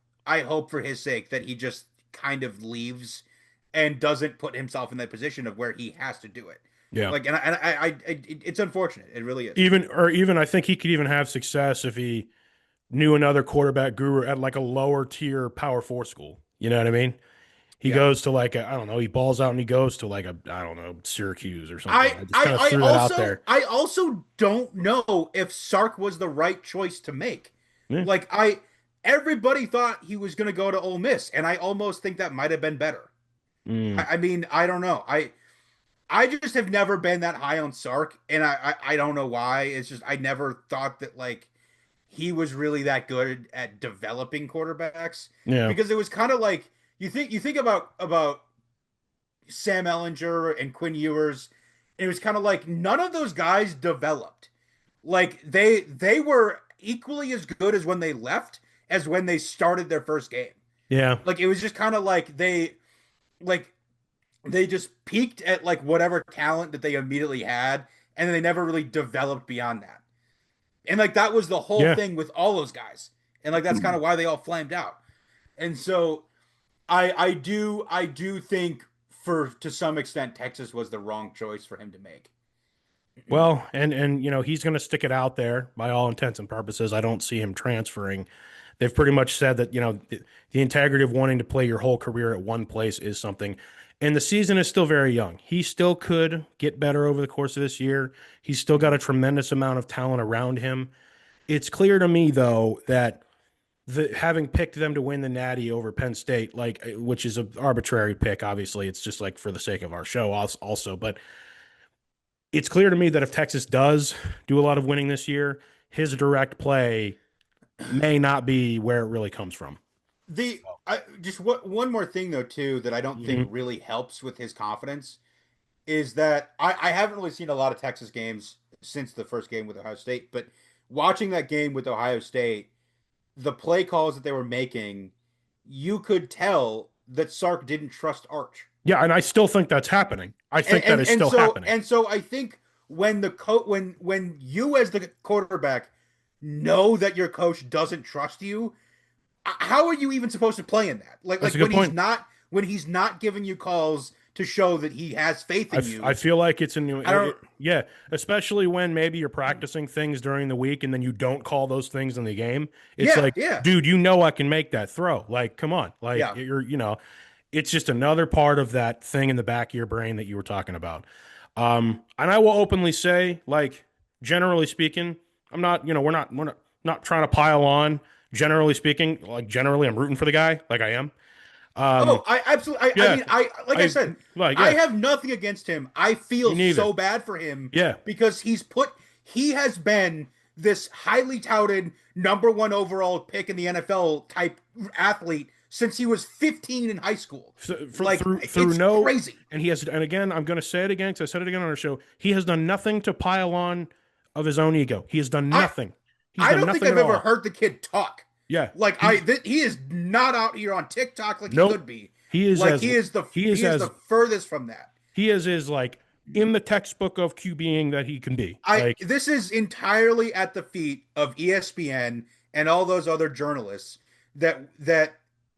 for his sake that he just kind of leaves and doesn't put himself in that position of where he has to do it. Yeah. Like, and it's unfortunate. It really is. Even I think he could even have success if he knew another quarterback guru at like a lower tier Power 4 school. You know what I mean? He Yeah. goes to like I don't know, he balls out and he goes to like I don't know, Syracuse or something. I just kind of I threw that out there. I also don't know if Sark was the right choice to make. Yeah. Like, everybody thought he was going to go to Ole Miss, and I almost think that might have been better. Mm. I mean, I don't know. I just have never been that high on Sark, and I don't know why. It's just I never thought that like he was really that good at developing quarterbacks, Yeah. because it was kind of like you think about Sam Ellinger and Quinn Ewers, and it was kind of like none of those guys developed. Like, they were equally as good as when they left as when they started their first game. Yeah. Like, it was just kind of like like they just peaked at like whatever talent that they immediately had, and they never really developed beyond that. And like that was the whole Yeah. thing with all those guys. And like that's kind of why they all flamed out. And so I do think, for to some extent, Texas was the wrong choice for him to make. Well, and you know, he's going to stick it out there by all intents and purposes. I don't see him transferring. They've pretty much said that, you know, the integrity of wanting to play your whole career at one place is something. And the season is still very young. He still could get better over the course of this year. He's still got a tremendous amount of talent around him. It's clear to me, though, that having picked them to win the Natty over Penn State, like which is an arbitrary pick, obviously, it's just like for the sake of our show, also. But it's clear to me that if Texas does do a lot of winning this year, his direct play may not be where it really comes from. Just one more thing though too that I don't think Mm-hmm. really helps with his confidence is that I haven't really seen a lot of Texas games since the first game with Ohio State, but watching that game with Ohio State, the play calls that they were making, you could tell that Sark didn't trust Arch. Yeah, and I still think that's happening. I think that is And still so happening. and so I think when when you as the quarterback know that your coach doesn't trust you, how are you even supposed to play in that? That's a good When point. he's not giving you calls to show that he has faith in I you. feel like it's a new, I don't. yeah, especially when maybe you're practicing things during the week and then you don't call those things in the game. It's Yeah, like, yeah, dude, you know I can make that throw. Like, come on, like yeah. it's just another part of that thing in the back of your brain that you were talking about. And I will openly say, like, generally speaking, I'm not, we're not trying to pile on. Generally speaking, like generally, I'm rooting for the guy, like I am. Um, Oh, I absolutely. I yeah, mean, I like I I said, like, I yeah, have nothing against him. I me feel neither. so bad for him Yeah, because he has been this highly touted number one overall pick in the NFL type athlete since he was 15 in high school. Like through it's no, crazy. and he has, and again, I'm going to say it again because I said it again on our show. He has done nothing to pile on of his own ego. He has done I nothing. He's I done don't think nothing I've at ever all. heard the kid talk. Yeah, He is not out here on TikTok like he could nope. be. He is Like as he is he is the as furthest from that. he is like in the textbook of QBing that he can be. Like, This is entirely at the feet of ESPN and all those other journalists that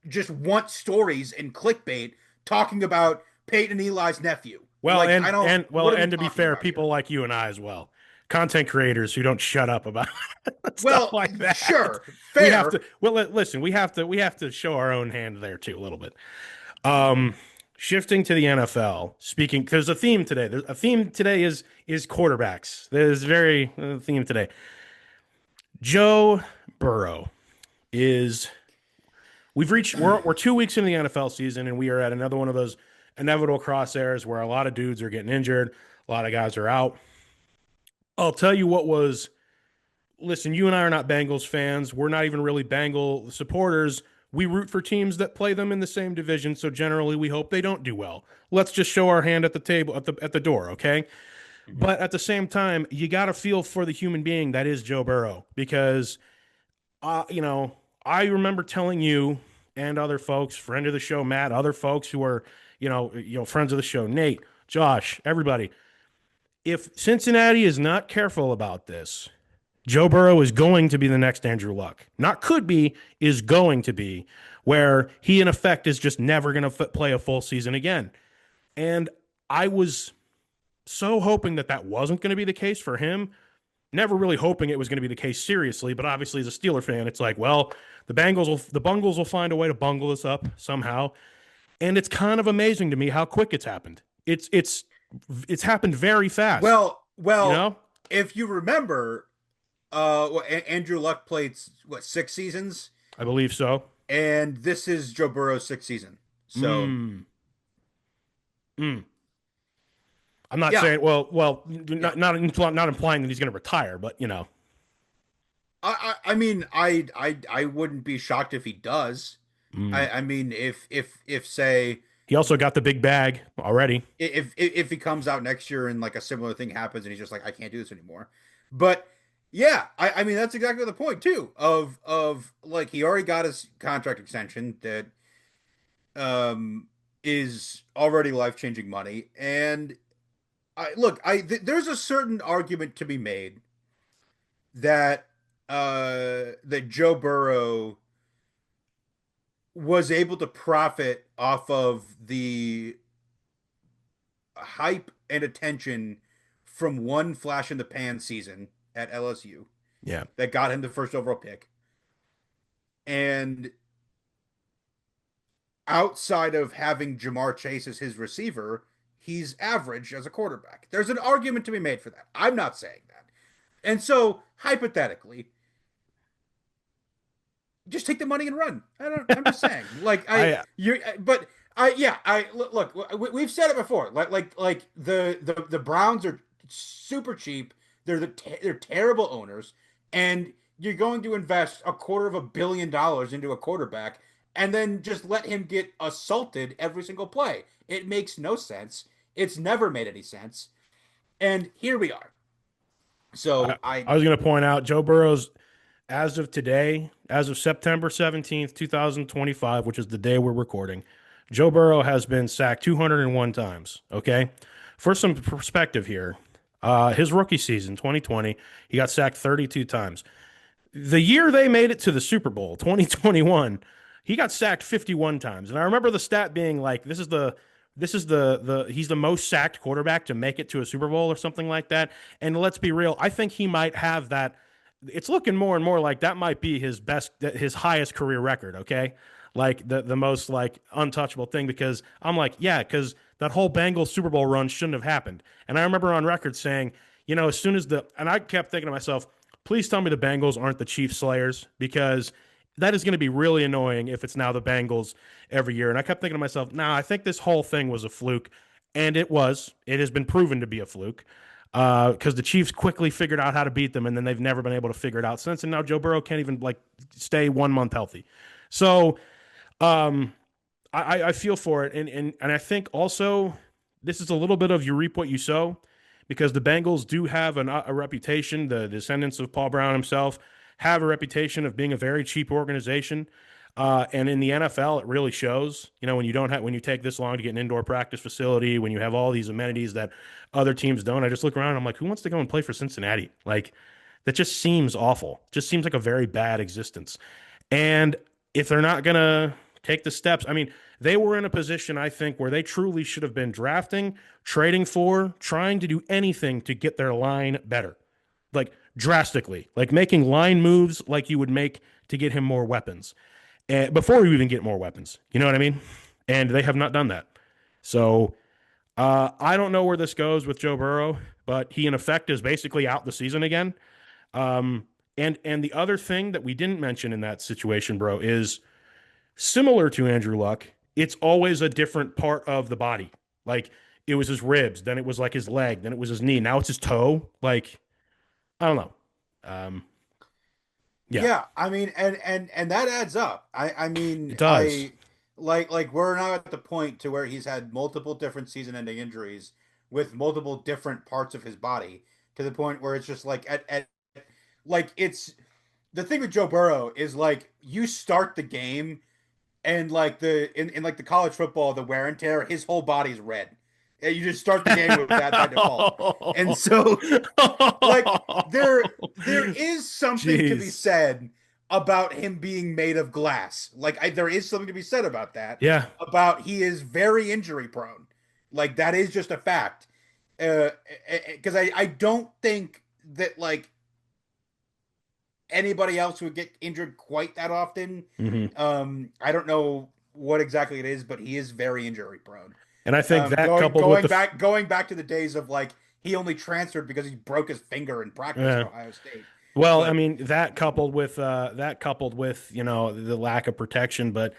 just want stories and clickbait talking about Peyton and Eli's nephew. well, Like I don't. What are we and to be talking fair, about here? people like you and I as well, content creators who don't shut up about stuff Well, like that. sure, We have fair. to. Well, listen, we have to show our own hand there too a little bit. Um, Shifting to the NFL. Speaking, there's a theme today. There's a theme today is quarterbacks. There's very theme today. Joe Burrow is. We're 2 weeks into the NFL season, and we are at another one of those inevitable crosshairs where a lot of dudes are getting injured, a lot of guys are out. I'll tell you what was. Listen, you and I are not Bengals fans. We're not even really Bengal supporters. We root for teams that play them in the same division, so generally we hope they don't do well. Let's just show our hand at the table at the door, okay? Mhm. But at the same time, you got to feel for the human being that is Joe Burrow because I remember telling you and other folks, friend of the show Matt, other folks who are, friends of the show, Nate, Josh, everybody, if Cincinnati is not careful about this, Joe Burrow is going to be the next Andrew Luck. Not could be, is going to be, where he in effect is just never going to play a full season again. And I was so hoping that that wasn't going to be the case for him. Never really hoping it was going to be the case seriously, but obviously as a Steeler fan, it's like, well, the Bungles will find a way to bungle this up somehow. And it's kind of amazing to me how quick it's happened. It's happened very fast, you Well, know? if you remember, Andrew Luck played what 6 seasons, I believe so. and this is Joe Burrow's sixth season. So Mm. Mm. I'm not yeah, saying well, yeah. not implying that he's going to retire, but I mean, I wouldn't be shocked if he does. mm. I mean, if say He also got the big bag already. if he comes out next year and like a similar thing happens and he's just like I can't do this anymore. But yeah, I mean that's exactly the point too of like he already got his contract extension that um is already life-changing money and there's a certain argument to be made that that Joe Burrow was able to profit off of the hype and attention from one flash in the pan season at LSU Yeah. that got him the first overall pick. And outside of having Jamar Chase as his receiver, he's average as a quarterback. There's an argument to be made for that. I'm not saying that. And so, hypothetically, just take the money and run. I'm just saying. Like I but yeah, look. We've said it before. Like the Browns are super cheap. They're terrible owners, and you're going to invest $250 million into a quarterback, and then just let him get assaulted every single play. It makes no sense. It's never made any sense. And here we are. I, So I I was going to point out Joe Burrow's as of today, as of September 17th, 2025, which is the day we're recording, Joe Burrow has been sacked 201 times. Okay. For some perspective here, his rookie season, 2020, he got sacked 32 times. The year they made it to the Super Bowl, 2021, he got sacked 51 times. And I remember the stat being like, this is the he's the most sacked quarterback to make it to a Super Bowl or something like that. And let's be real, I think he might have that. It's looking more and more like that might be his highest career record, okay? Like the most like untouchable thing because I'm like, yeah, because that whole Bengals Super Bowl run shouldn't have happened. And I remember on record saying, as soon as and I kept thinking to myself, please tell me the Bengals aren't the Chief Slayers because that is going to be really annoying if it's now the Bengals every year. And I kept thinking to myself, nah, I think this whole thing was a fluke. And it was. It has been proven to be a fluke because the Chiefs quickly figured out how to beat them, and then they've never been able to figure it out since. And now Joe Burrow can't even like stay 1 month healthy. So um, I feel for it, and I think also this is a little bit of you reap what you sow because the Bengals do have a reputation. The descendants of Paul Brown himself have a reputation of being a very cheap organization. And in the NFL, it really shows. When you don't have when you take this long to get an indoor practice facility, when you have all these amenities that other teams don't. I just look around. And I'm like, who wants to go and play for Cincinnati? Like, that just seems awful. Just seems like a very bad existence. And if they're not gonna take the steps, I mean, they were in a position I think where they truly should have been drafting, trading for, trying to do anything to get their line better, like drastically, like making line moves like you would make to get him more weapons and before you even get more weapons. You know what I mean? And they have not done that. So I don't know where this goes with Joe Burrow, but he in effect is basically out the season again. Um, and the other thing that we didn't mention in that situation, bro, is similar to Andrew Luck. It's always a different part of the body. Like it was his ribs, then it was like his leg, then it was his knee. Now it's his toe. Like I don't know. Um, yeah, Yeah, I mean, and that adds up. I mean, it does. I like we're now at the point to where he's had multiple different season-ending injuries with multiple different parts of his body to the point where it's just like at like it's the thing with Joe Burrow is like you start the game and like in like the college football, the wear and tear, his whole body's red. And you just start the game with that by default. And so like there is something to be Jeez. said about him being made of glass. There is something to be said about that. Yeah. About he is very injury prone. Like that is just a fact. Because I don't think that like anybody else would get injured quite that often. Hmm. I don't know what exactly it is, but he is very injury prone. And I think that Going coupled with going back going back to the days of like he only transferred because he broke his finger in practice at uh, Ohio State. well, I But mean that coupled with the lack of protection, but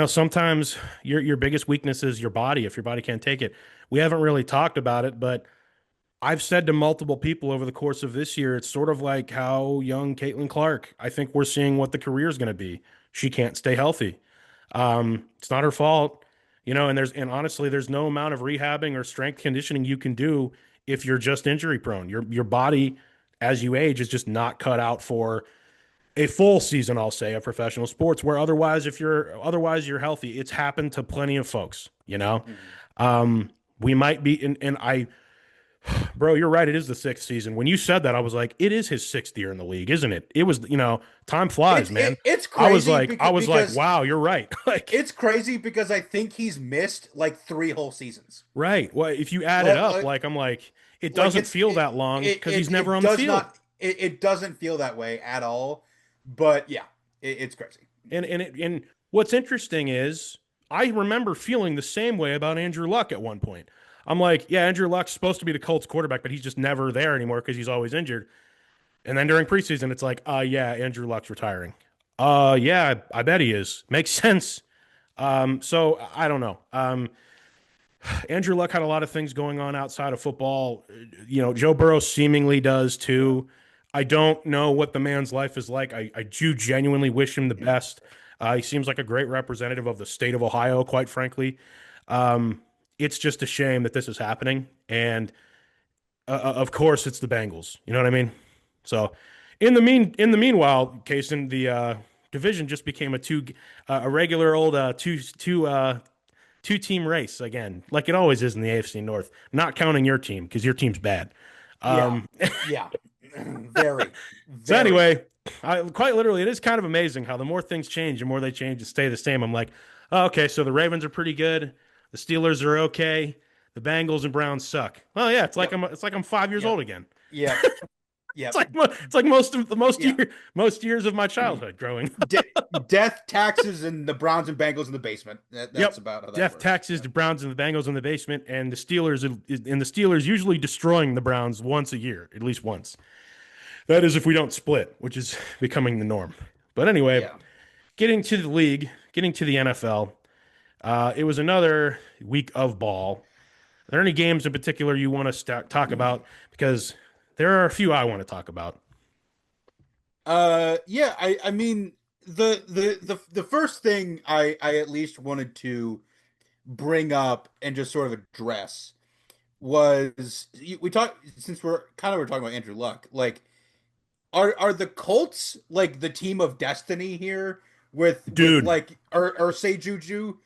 sometimes your biggest weakness is your body if your body can't take it. We haven't really talked about it, but I've said to multiple people over the course of this year, it's sort of like how young Caitlin Clark. I think we're seeing what the career is going to be. She can't stay healthy. It's not her fault, and honestly, there's no amount of rehabbing or strength conditioning you can do if you're just injury prone. Your body, as you age, is just not cut out for a full season, I'll say, of professional sports. Where otherwise you're healthy. It's happened to plenty of folks. Mhm. We might be, and I Bro, you're right. It is the sixth season. When you said that, I was like, it is his sixth year in the league, isn't it? It was, time flies, man. It's I was crazy like, I was like, because wow, you're right. Like, it's crazy because I think he's missed like 3 whole seasons. right. Well, if you add it Like up, like, like, I'm like, it like doesn't it's feel that long because he's never it on the does field. not it doesn't feel that way at all. But yeah, it's crazy. And what's interesting is I remember feeling the same way about Andrew Luck at one point. I'm like, yeah, Andrew Luck's supposed to be the Colts quarterback, but he's just never there anymore because he's always injured. And then during preseason, it's like, yeah, Andrew Luck's retiring. Yeah, I bet he is. Makes sense. So I don't know. Andrew Luck had a lot of things going on outside of football. You know, Joe Burrow seemingly does too. I don't know what the man's life is like. I do genuinely wish him the best. He seems like a great representative of the state of Ohio, quite frankly. It's just a shame that this is happening. And of course, it's the Bengals. You know what I mean? So, in the meanwhile, Casen, the division just became a regular old two team race again, like it always is in the AFC North. Not counting your team because your team's bad. Yeah, Um, yeah, very, so very. anyway, quite literally, it is kind of amazing how the more things change, the more they change and stay the same. I'm like, oh, okay, so the Ravens are pretty good, the Steelers are okay, the Bengals and Browns suck. Well, yeah, Yep, it's like I'm 5 years yep, old again. yep, It's yep. like it's like most of the Yeah. most years of my childhood growing. De death, taxes, and the Browns and Bengals in the basement. That's Yep. about how that Death works. taxes, Yeah. the Browns and the Bengals in the basement, and the Steelers usually destroying the Browns once a year, at least once. That is if we don't split, which is becoming the norm. But anyway, Yeah. getting to the league, getting to the NFL, it was another week of ball. Are there any games in particular you want to talk about? Because there are a few I want to talk about. Yeah, I mean the first thing I at least wanted to bring up and just sort of address was we talked since we're talking about Andrew Luck. Like are the Colts like the team of destiny here with Dude, like or say Juju?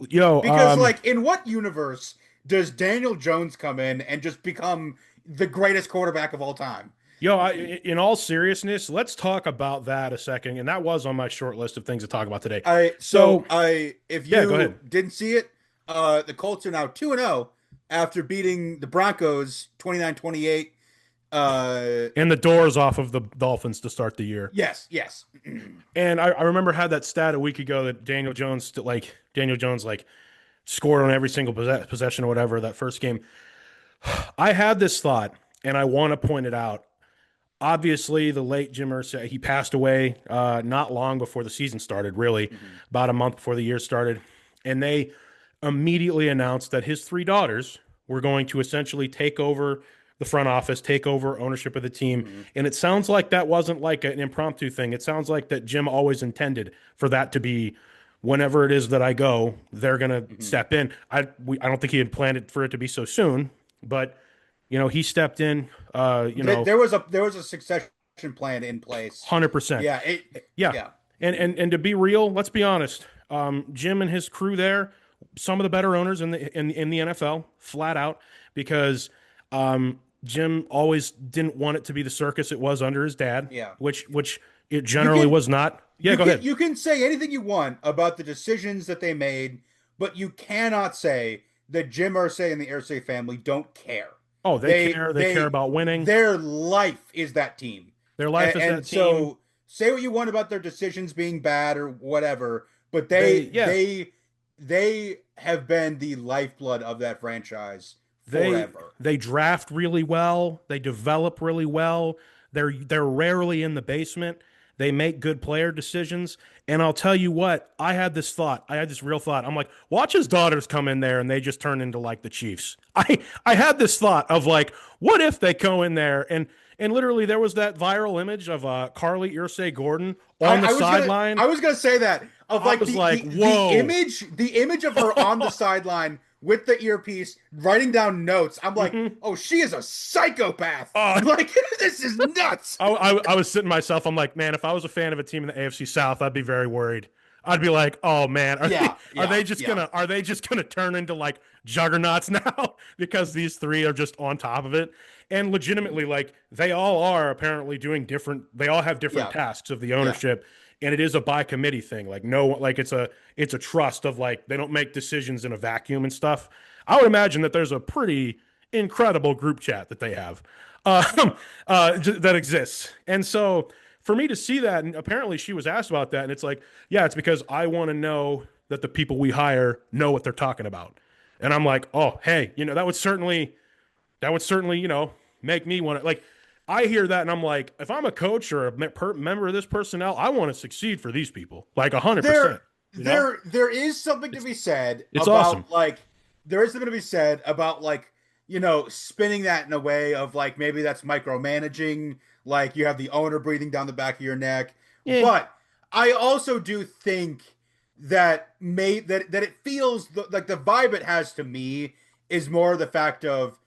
yo, Because like in what universe does Daniel Jones come in and just become the greatest quarterback of all time? in all seriousness, let's talk about that a second. And that was on my short list of things to talk about today. So, I if yeah, go you ahead. didn't see it, the Colts are now 2-0 after beating the Broncos 29-28. And the doors off of the Dolphins to start the year. Yes, yes. And I remember had that stat a week ago that Daniel Jones like scored on every single possession or whatever that first game. I had this thought, and I want to point it out. Obviously, the late Jim Irsay, he passed away not long before the season started, really, Mhm. about a month before the year started. And they immediately announced that his three daughters were going to essentially take over the front office, take over ownership of the team. Mhm. And it sounds like that wasn't like an impromptu thing. It sounds like that Jim always intended for that to be whenever it is that I go, they're going to Mhm. step in. I don't think he had planned it for it to be so soon, but he stepped in, There was a succession plan in place. 100%. Yeah, Yeah. yeah. And to be real, let's be honest. Jim and his crew there, some of the better owners in the NFL, flat out, because Jim always didn't want it to be the circus it was under his dad, Yeah. which it You generally can was not. Yeah, you go can ahead. you can say anything you want about the decisions that they made, but you cannot say that Jim Irsay and the Irsay family don't care. Oh, they They care. They care they about winning. their life is that team. Their life And, is that and team. so say what you want about their decisions being bad or whatever, but Yeah, they have been the lifeblood of that franchise they forever. they draft really well. They develop really well. They're rarely in the basement. They make good player decisions. And I'll tell you what, I had this thought. I had this real thought. I'm like, watch his daughters come in there and they just turn into like the Chiefs. I had this thought of like, what if they go in there and literally there was that viral image of Carly Ursay Gordon on the I was gonna sideline. I was gonna say that of I like was like, the whoa. image of her on the sideline with the earpiece writing down notes. I'm like, Mm-hmm. oh, she is a psychopath. Oh, Like this is nuts. I was sitting myself. I'm like, man, if I was a fan of a team in the AFC South, I'd be very worried. I'd be like, oh man, Yeah, yeah, yeah. are they just gonna turn into like juggernauts now because these three are just on top of it? And legitimately, like they all are apparently doing different. They all have different Yeah, tasks of the yeah. ownership, and it is a by committee thing. Like no, like it's a trust of like they don't make decisions in a vacuum and stuff. I would imagine that there's a pretty incredible group chat that they have that exists. And so for me to see that, and apparently she was asked about that, and it's like, yeah, it's because I want to know, that the people we hire know what they're talking about. And I'm like, oh, hey, that would certainly, make me want to like. I hear that and I'm like, if I'm a coach or a member of this personnel, I want to succeed for these people, like 100%. there You know, there is something to it's be said it's awesome. about like there is something to be said about like spinning that in a way of like maybe that's micromanaging, like you have the owner breathing down the back of your neck. Yeah. But I also do think that it feels like the vibe it has to me is more the fact of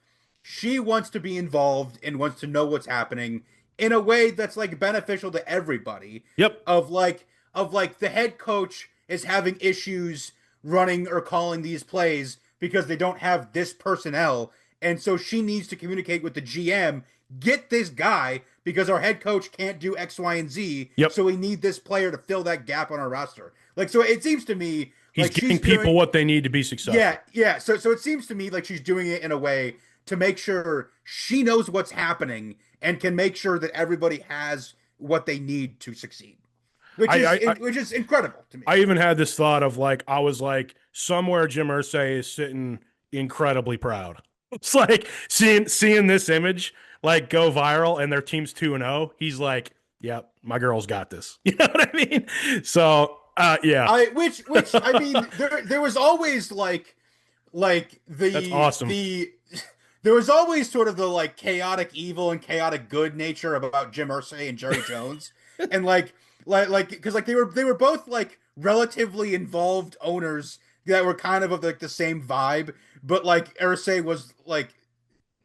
she wants to be involved and wants to know what's happening in a way that's like beneficial to everybody, Yep. of like the head coach is having issues running or calling these plays because they don't have this personnel, and so she needs to communicate with the GM, get this guy because our head coach can't do X, Y, and Z, Yep. so we need this player to fill that gap on our roster. Like, so it seems to me He's like giving she's people doing, what they need to be yeah, successful. yeah. So it seems to me like she's doing it in a way to make sure she knows what's happening and can make sure that everybody has what they need to succeed, which I, is I, I which is incredible to me. I even had this thought of like, I was like, somewhere Jim Irsay is sitting incredibly proud. It's like seeing this image like go viral and their team's 2-0. He's like, yep, my girl's got this. You know what I mean? So, yeah, Which I mean, there was always like that's awesome. there was always sort of the like chaotic evil and chaotic good nature about Jim Irsay and Jerry Jones, and like because like they were both like relatively involved owners that were kind of like the same vibe, but like Irsay was like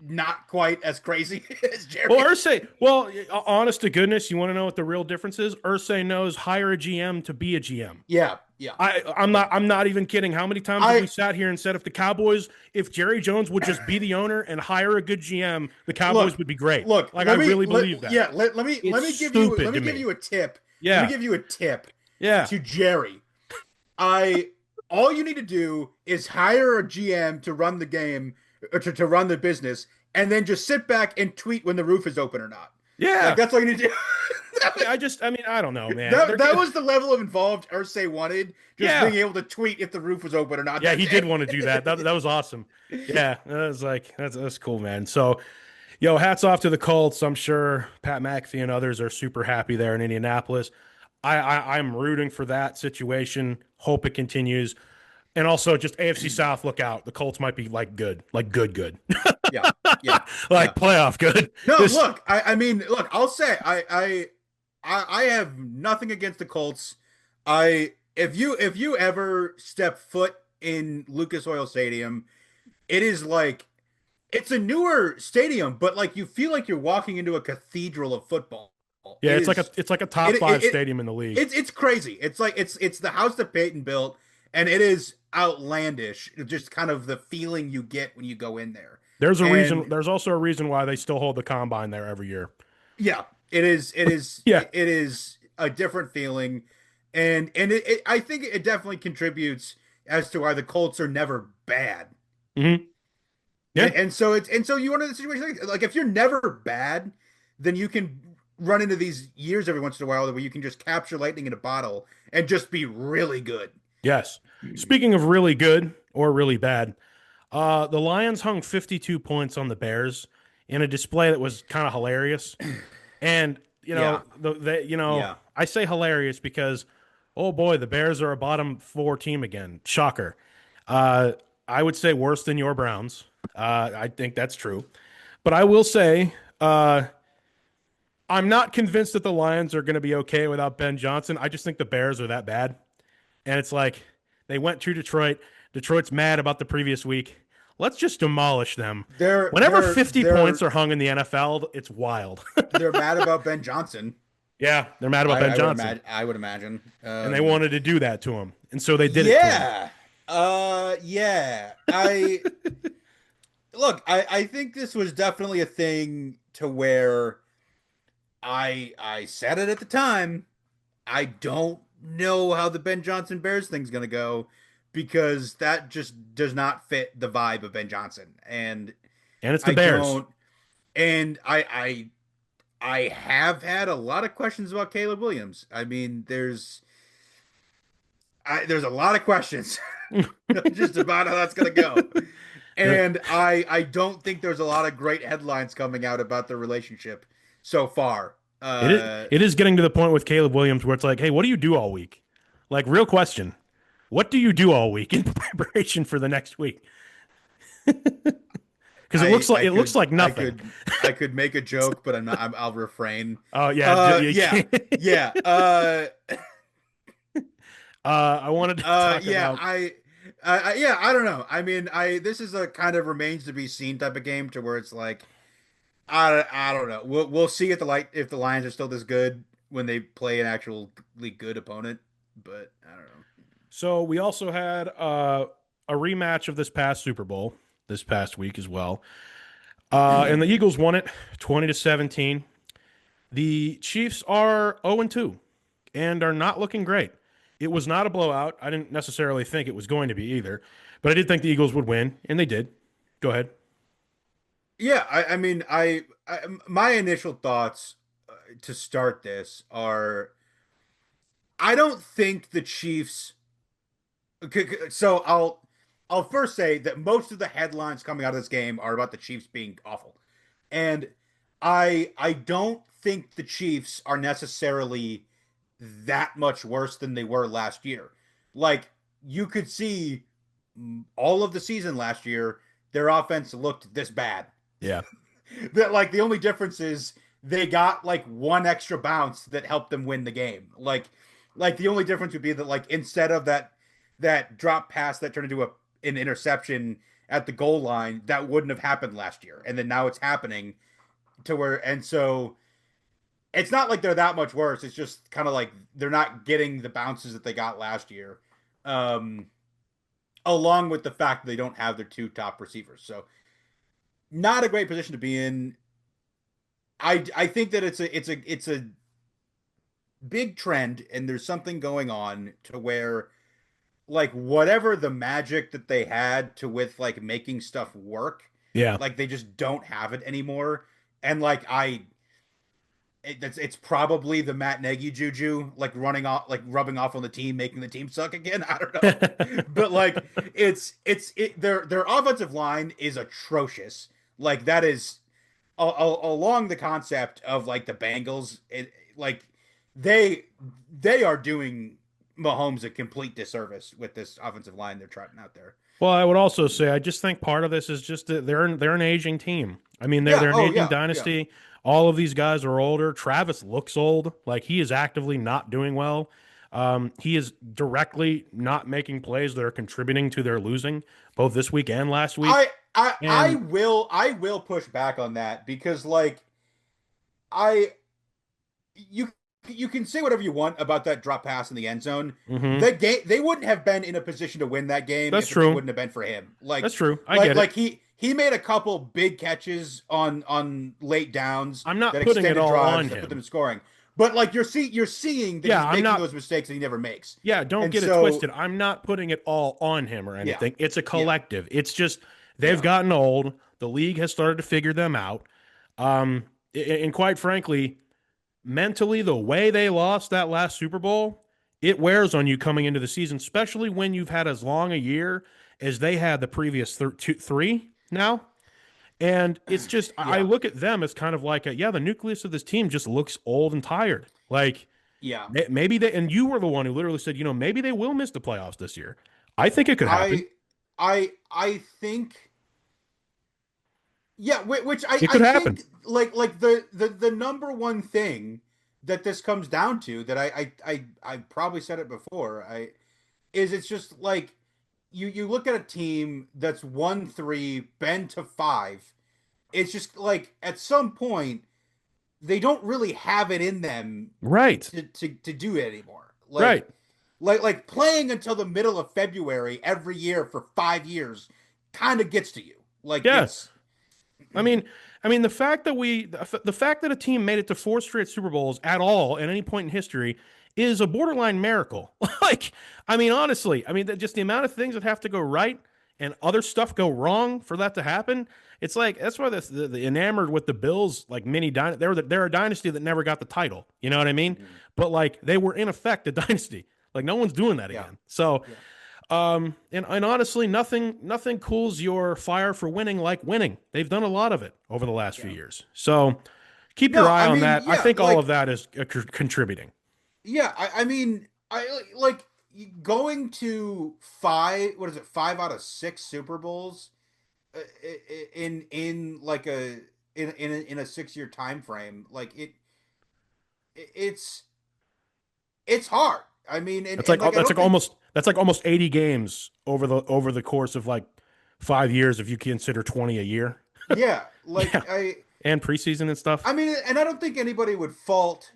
not quite as crazy as Well, Jerry. Ursay, well, honest to goodness, you want to know what the real difference is? Ursay knows hire a GM to be a GM. Yeah, yeah, I'm yeah. not even kidding. How many times have we I sat here and said if Jerry Jones would just be the owner and hire a good GM, the Cowboys look, would be great. look. Like I really believe that. Yeah. Let It's me give you stupid to me. a tip. Let me Yeah. give you a tip Yeah. to Jerry. I All you need to do is hire a GM to run the game or to run the business, and then just sit back and tweet when the roof is open or not. Like Yeah. that's all you need to do. I mean, I don't know, man. That was the level of involved Ursay wanted, just Yeah. being able to tweet if the roof was open or not Yeah, that he did day. want to do that. That was awesome. Yeah, that was like that's cool, man. So, yo, hats off to the Colts. I'm sure Pat McAfee and others are super happy there in Indianapolis. I'm rooting for that situation. Hope it continues. And also just AFC South, look out. The Colts might be like good, like good. Yeah, yeah, yeah. Like playoff good. No, This look, I mean, look, I'll say I have nothing against the Colts. I if you ever step foot in Lucas Oil Stadium, it is like it's a newer stadium, but like you feel like you're walking into a cathedral of football. yeah, It is it's like a top it five it, it stadium in the league. it's crazy. It's like it's the house that Peyton built, and it is outlandish. Just kind of the feeling you get when you go in there. There's a reason. And There's also a reason why they still hold the combine there every year. yeah, it Yeah. is a different feeling, and I think it definitely contributes as to why the Colts are never bad. Hmm. Yeah. And so you run into the situation like if you're never bad, then you can run into these years every once in a while where you can just capture lightning in a bottle and just be really good. Yes. Speaking of really good or really bad, the Lions hung 52 points on the Bears in a display that was kind of hilarious. And Yeah, yeah. I say hilarious because, oh boy, the Bears are a bottom four team again. Shocker. Uh, I would say worse than your Browns. I think that's true. But I will say, I'm not convinced that the Lions are going to be okay without Ben Johnson. I just think the Bears are that bad. And it's like they went to Detroit. Detroit's mad about the previous week. Let's just demolish them. They're Whenever they're 50 points they're are hung in the NFL, it's wild. they're mad about Ben Johnson. Yeah, they're mad about Ben Johnson. I would imagine. And they wanted to do that to him. And so they did it to him. Yeah. Yeah. I look, I think this was definitely a thing to where I said it at the time. I don't know how the Ben Johnson Bears thing's gonna go because that just does not fit the vibe of Ben Johnson. And And it's the I Bears. don't and I have had a lot of questions about Caleb Williams. I mean, there's a lot of questions just about how that's gonna go. And I don't think there's a lot of great headlines coming out about the relationship so far. It is getting to the point with Caleb Williams where it's like, hey, what do you do all week? Like, real question. What do you do all week in preparation for the next week? Because it looks like nothing. I could make a joke, but I'll refrain. Oh yeah, you Yeah, can't. yeah. I wanted to talk Yeah. about. Yeah. I don't know. I mean, this is a kind of remains to be seen type of game to where it's like, I don't know. We'll see if the Lions are still this good when they play an actually good opponent. But I don't know. So we also had a rematch of this past Super Bowl this past week as well, and the Eagles won it 20-17. The Chiefs are 0-2 and are not looking great. It was not a blowout. I didn't necessarily think it was going to be either, but I did think the Eagles would win, and they did. Go ahead. Yeah. I mean, my initial thoughts to start this are I don't think the Chiefs. So I'll first say that most of the headlines coming out of this game are about the Chiefs being awful, and I don't think the Chiefs are necessarily that much worse than they were last year. Like you could see all of the season last year, their offense looked this bad. Yeah. That like the only difference is they got like one extra bounce that helped them win the game. Like the only difference would be that like instead of that drop pass that turned into an interception at the goal line, that wouldn't have happened last year. And then now it's happening to where and so it's not like they're that much worse. It's just kind of like they're not getting the bounces that they got last year. Um Along with the fact that they don't have their two top receivers. So not a great position to be in. I think that it's a big trend and there's something going on to where like whatever the magic that they had to with like making stuff work, Yeah. like they just don't have it anymore. And like it's probably the Matt Nagy juju, like running off, like rubbing off on the team, making the team suck again. I don't know, but like their offensive line is atrocious. Like that is along the concept of like the Bengals. Like they they are doing Mahomes a complete disservice with this offensive line they're trotting out there. Well, I would also say I just think part of this is just that they're an aging team. I mean, they're Yeah. they're an Oh aging yeah. Yeah. dynasty. All of these guys are older. Travis looks old. Like he is actively not doing well. He is directly not making plays that are contributing to their losing, both this week and last week. And I will push back on that because like I you you can say whatever you want about that drop pass in the end zone. mhm, The game they wouldn't have been in a position to win that game that's if it true. wouldn't have been for him. Like That's true. I like get it. like he made a couple big catches on late downs I'm not that putting it extended all drives on that put them him. in scoring. But like you're seeing that Yeah, he's I'm making not. those mistakes that he never makes. Yeah, don't And get it so twisted. I'm not putting it all on him or yeah, anything. It's a yeah, collective. It's just they've yeah. gotten old. The league has started to figure them out. And quite frankly, mentally, the way they lost that last Super Bowl, it wears on you coming into the season, especially when you've had as long a year as they had the previous three now. And it's just, I Yeah. look at them as kind of like, yeah, the nucleus of this team just looks old and tired. Like, Yeah. maybe they, and you were the one who literally said, maybe they will miss the playoffs this year. I think it could happen. I I think yeah, which It I could happen. think like the number one thing that this comes down to that I probably said it before. I is it's just like you look at a team that's 1-3, been to five. It's just like at some point they don't really have it in them Right. to do it anymore. Right. Like playing until the middle of February every year for 5 years kind of gets to you. Like Yeah. it's I mean, the fact that a team made it to four straight Super Bowls at all at any point in history is a borderline miracle. Like, I mean, honestly, I mean, just the amount of things that have to go right and other stuff go wrong for that to happen. It's like that's why the enamored with the Bills, like they're a dynasty that never got the title. You know what I mean? But like they were in effect a dynasty. Like no one's doing that Yeah. again. So, Yeah. and honestly, nothing cools your fire for winning like winning. They've done a lot of it over the last few Yeah. years. So keep your No, eye I on mean, that. I yeah, think all of like, that is contributing. yeah, I mean, I like going to five, what is it, 5 out of 6 Super Bowls in like in a 6 year time frame, like it's it's hard. I mean, and like I don't think, That's like almost 80 games over the course of like 5 years if you consider 20 a year. yeah, Yeah, like and preseason and stuff. I mean, and I don't think anybody would fault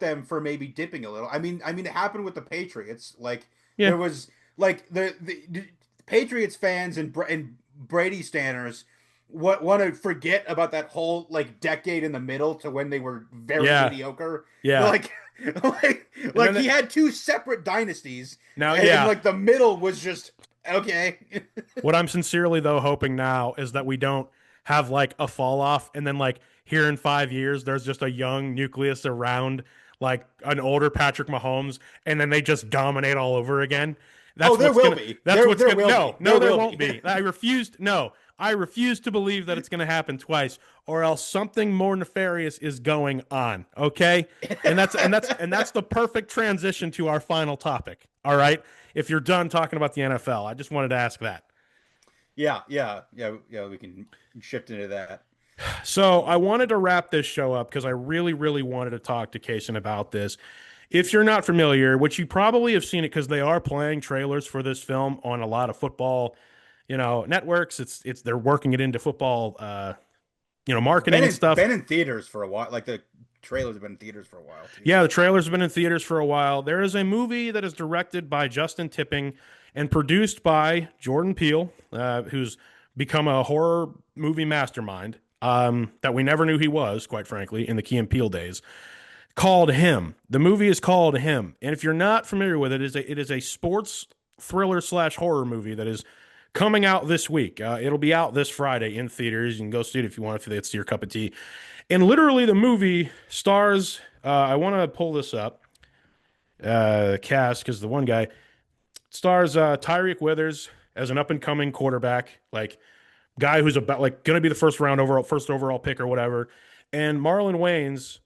them for maybe dipping a little. I mean, it happened with the Patriots. Like Yeah, there was like the Patriots fans and Brady stanners want to forget about that whole like decade in the middle to when they were very yeah, mediocre. yeah. Like like And like then he had two separate dynasties, now, and yeah. like the middle was just okay. What I'm sincerely though hoping now is that we don't have like a fall off, and then like here in 5 years there's just a young nucleus around like an older Patrick Mahomes, and then they just dominate all over again. Oh, That's there what's will gonna. be. That's There what's there gonna. will No, be. no, There there will won't be. be. I refused. No, I refuse to believe that it's gonna happen twice, or else something more nefarious is going on. Okay, and that's the perfect transition to our final topic. All right, if you're done talking about the NFL, I just wanted to ask that. Yeah. We can shift into that. So I wanted to wrap this show up because I really, really wanted to talk to Casen about this. If you're not familiar, which you probably have seen it because they are playing trailers for this film on a lot of football, networks. It's they're working it into football, marketing and stuff. Been in theaters for a while. Like the trailers have been in theaters for a while too. Yeah, the trailers have been in theaters for a while. There is a movie that is directed by Justin Tipping and produced by Jordan Peele, who's become a horror movie mastermind that we never knew he was, quite frankly, in the Key and Peele days. Called Him. The movie is called Him, and if you're not familiar with it, it is a sports thriller slash horror movie that is coming out this week. It'll be out this Friday in theaters. You can go see it if you want, if it's your cup of tea. And literally, the movie stars. I want to pull this up. Cast because the one guy stars Tyreek Withers as an up and coming quarterback, like guy who's about like going to be the first overall pick or whatever. And Marlon Wayans,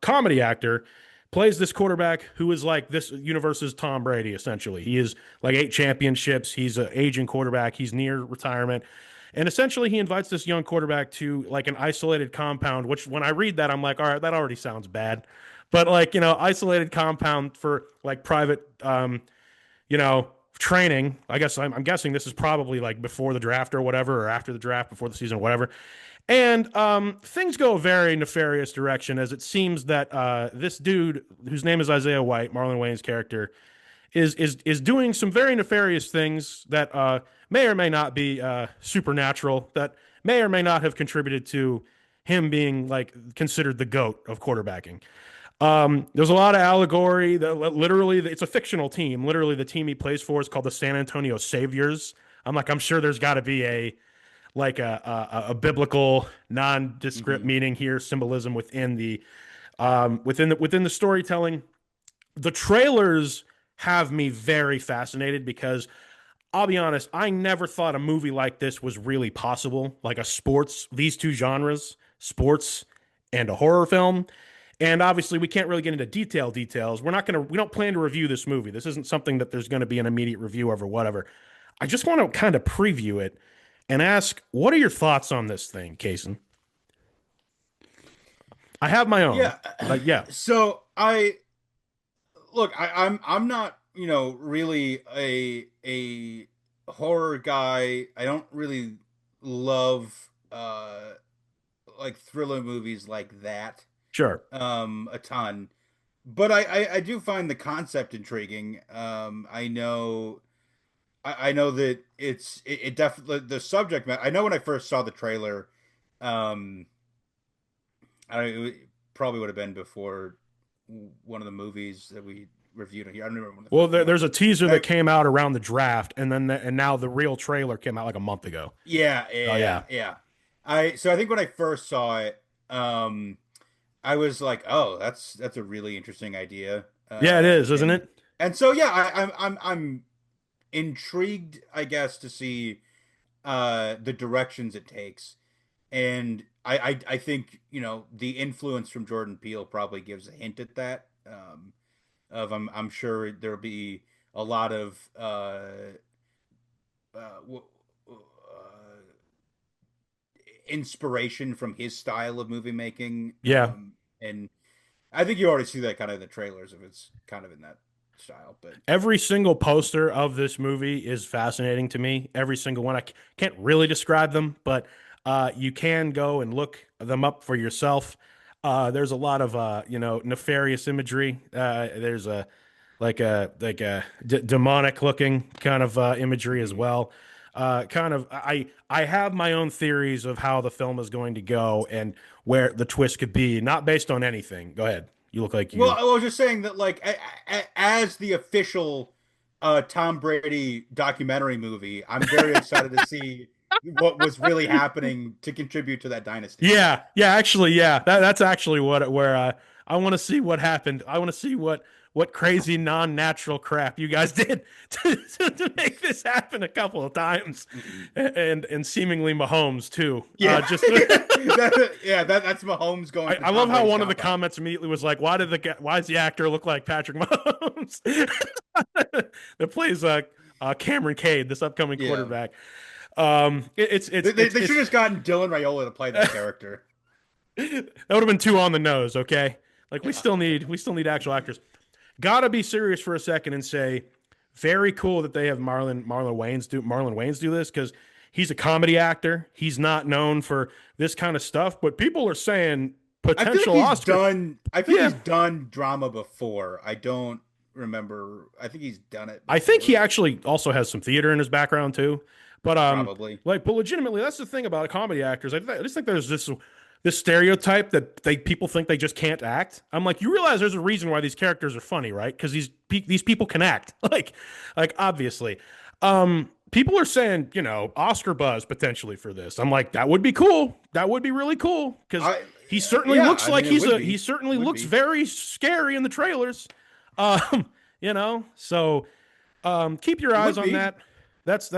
comedy actor, plays this quarterback who is like this universe's Tom Brady. Essentially, he is like 8 championships. He's an aging quarterback. He's near retirement. And essentially, he invites this young quarterback to like an isolated compound, which when I read that, I'm like, all right, that already sounds bad. But like, isolated compound for like private, you know, training. I guess I'm guessing this is probably like before the draft or whatever, or after the draft, before the season, or whatever. And things go a very nefarious direction as it seems that this dude, whose name is Isaiah White, Marlon Wayne's character, is doing some very nefarious things that may or may not be supernatural, that may or may not have contributed to him being like considered the GOAT of quarterbacking. There's a lot of allegory. That literally, it's a fictional team. Literally, the team he plays for is called the San Antonio Saviors. I'm sure there's got to be a biblical nondescript Hmm. meaning here, symbolism within the storytelling. The trailers have me very fascinated because I'll be honest, I never thought a movie like this was really possible, like these two genres, sports and a horror film. And obviously, we can't really get into details. We don't plan to review this movie. This isn't something that there's going to be an immediate review of or whatever. I just want to kind of preview it and ask, what are your thoughts on this thing, Kason? I have my own, Yeah. but yeah, So I look, I'm not, really a horror guy. I don't really love like thriller movies like that sure. a ton. But I do find the concept intriguing. I know that it definitely the subject matter. I know when I first saw the trailer, um, it probably would have been before one of the movies that we reviewed here. I don't remember when the Well, first one. there's a teaser that I, came out around the draft, and now the real trailer came out like a month ago. yeah, Oh yeah, yeah, yeah. I think when I first saw it, I was like, oh, that's a really interesting idea. Yeah, it is, isn't And it? so yeah, I'm intrigued, I guess, to see the directions it takes. And I think, the influence from Jordan Peele probably gives a hint at that. I'm sure there'll be a lot of inspiration from his style of movie making. Yeah. And I think you already see that kind of in the trailers if it's kind of in that style. But Every single poster of this movie is fascinating to me. Every single one. Can't really describe them, but you can go and look them up for yourself. There's a lot of nefarious imagery. There's a demonic looking kind of imagery as Mhm. well. Kind of I have my own theories of how the film is going to go and where the twist could be, not based on anything. Go ahead. You look like Well, you. I was just saying that, like, as the official Tom Brady documentary movie, I'm very excited to see what was really happening to contribute to that dynasty. Yeah, yeah, actually, yeah. That's actually what where I want to see what happened. I want to see what crazy non-natural crap you guys did to make this happen a couple of times, Mhm. and seemingly Mahomes too. Yeah, Just that's Mahomes going for I love Tom how Brady's one of the compound. comments immediately was like, why does the actor look like Patrick Mahomes that plays Cameron Cade, this upcoming Yeah, quarterback? they should have just gotten Dylan Raiola to play that character. That would have been too on the nose, okay? Like Yeah, we still need actual actors. Gotta be serious for a second and say, very cool that they have Marlon Wayans do this because he's a comedy actor. He's not known for this kind of stuff, but people are saying I feel like potential he's Oscar. done. I feel like Yeah, he's done drama before. I don't remember. I think he's done it I think he before, actually also has some theater in his background too. But probably. but legitimately, that's the thing about comedy actors. I just think there's this stereotype that people think they just can't act. I'm like, you realize there's a reason why these characters are funny, right? Because these people can act, like obviously. People are saying, Oscar buzz potentially for this. I'm like, that would be cool. That would be really cool because I he certainly Yeah, looks I like mean it would he be. certainly Would looks be. very scary in the trailers. Um, so keep your It eyes would on be. that. That's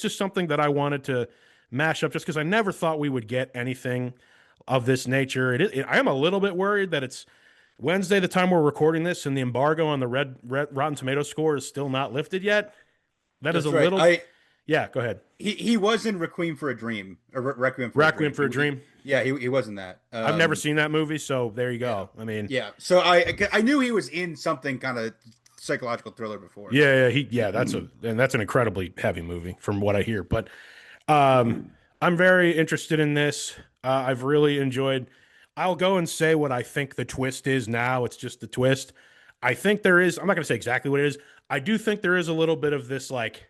just something that I wanted to mash up, just because I never thought we would get anything of this nature. I am a little bit worried that it's Wednesday, the time we're recording this, and the embargo on the red Rotten Tomato score is still not lifted yet. That is a That's right. little. I Yeah, go ahead. He was in Requiem for a Dream, or Requiem for a Requiem Dream. for a Dream. Yeah, he was in that. I've never seen that movie, so there you Yeah, go. I mean, yeah. So I knew he was in something kind of psychological thriller before. that's an incredibly heavy movie from what I hear. But I'm very interested in this. I've really enjoyed. I'll go and say what I think the twist is now. It's just the twist. I think there is. I'm not going to say exactly what it is. I do think there is a little bit of this, like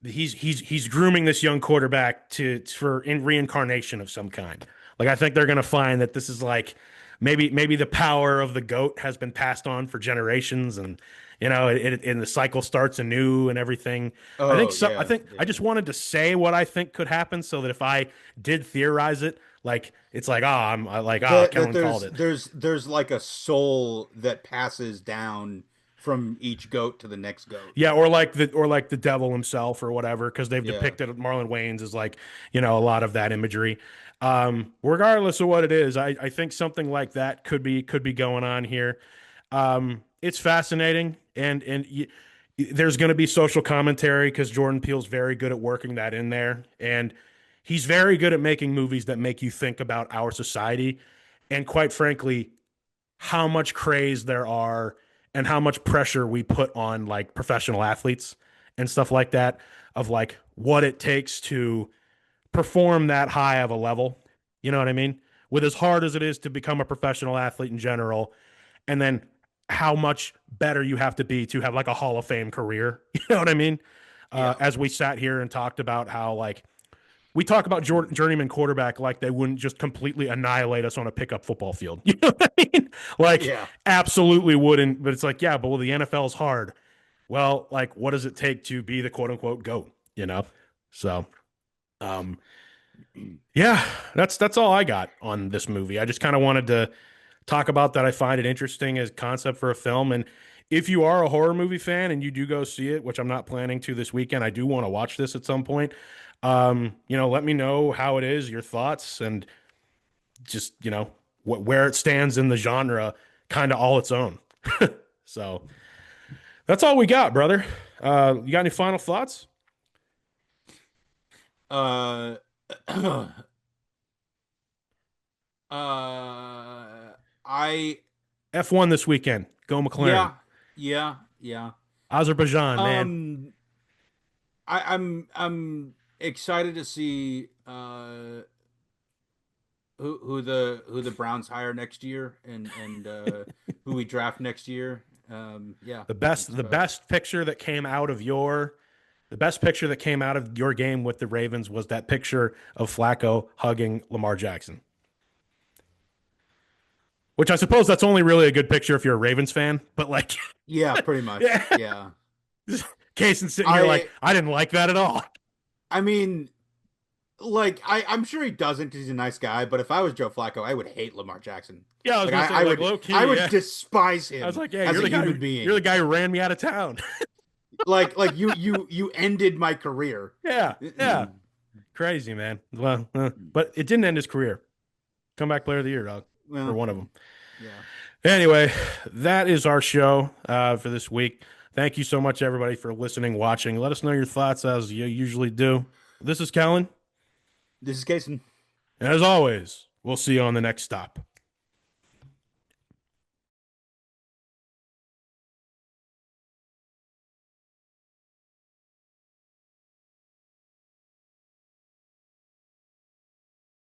he's grooming this young quarterback for in reincarnation of some kind. Like I think they're going to find that this is like maybe the power of the goat has been passed on for generations, and and the cycle starts anew and everything. I think Oh so. I yeah, think I yeah. just wanted to say what I think could happen so that if I did theorize it, like it's like That Kellen called it. there's like a soul that passes down from each goat to the next goat. Yeah, or like the devil himself or whatever, because they've Yeah, depicted Marlon Wayans as like, a lot of that imagery. Regardless of what it is, I think something like that could be going on here. It's fascinating, and there's going to be social commentary because Jordan Peele's very good at working that in there, and he's very good at making movies that make you think about our society, and quite frankly, how much craze there are and how much pressure we put on like professional athletes and stuff like that, of like what it takes to perform that high of a level. You know what I mean? With as hard as it is to become a professional athlete in general, and then how much better you have to be to have like a Hall of Fame career. You know what I mean? yeah, As we sat here and talked about how like we talk about journeyman quarterback like they wouldn't just completely annihilate us on a pickup football field. You know what I mean? Like, yeah. absolutely wouldn't. But it's like, yeah, but well, the NFL's hard. Well, like, what does it take to be the quote unquote GOAT? So, yeah, that's all I got on this movie. I just kind of wanted to talk about that I find it interesting as concept for a film. And if you are a horror movie fan and you do go see it, which I'm not planning to this weekend, I do want to watch this at some point. Let me know how it is, your thoughts, and just, where it stands in the genre, kind of all its own. So that's all we got, brother. You got any final thoughts? Uh, I F1 this weekend. Go McLaren. yeah, yeah. Azerbaijan, man. Um, I'm excited to see who the Browns hire next year and who we draft next year. Yeah, The best it's the best picture that came out of your the best picture that came out of your game with the Ravens was that picture of Flacco hugging Lamar Jackson. Which I suppose that's only really a good picture if you're a Ravens fan, but like yeah, pretty much. yeah, Yeah. Casen sitting here like I I didn't like that at all. I mean, like I'm sure he doesn't because he's a nice guy, but if I was Joe Flacco, I would hate Lamar Jackson. Yeah, I was Like gonna I, say I like would low key, I would yeah. despise I was him like, yeah, as a human you're the being. guy who ran me out of town. Like you ended my career. Yeah, yeah. Crazy, man. Well, but it didn't end his career. Comeback player of the year, dog, or Well, one of them. yeah. Anyway, that is our show for this week. Thank you so much, everybody, for listening, watching. Let us know your thoughts as you usually do. This is Kellan, This is Casen. and as always, we'll see you on the next stop.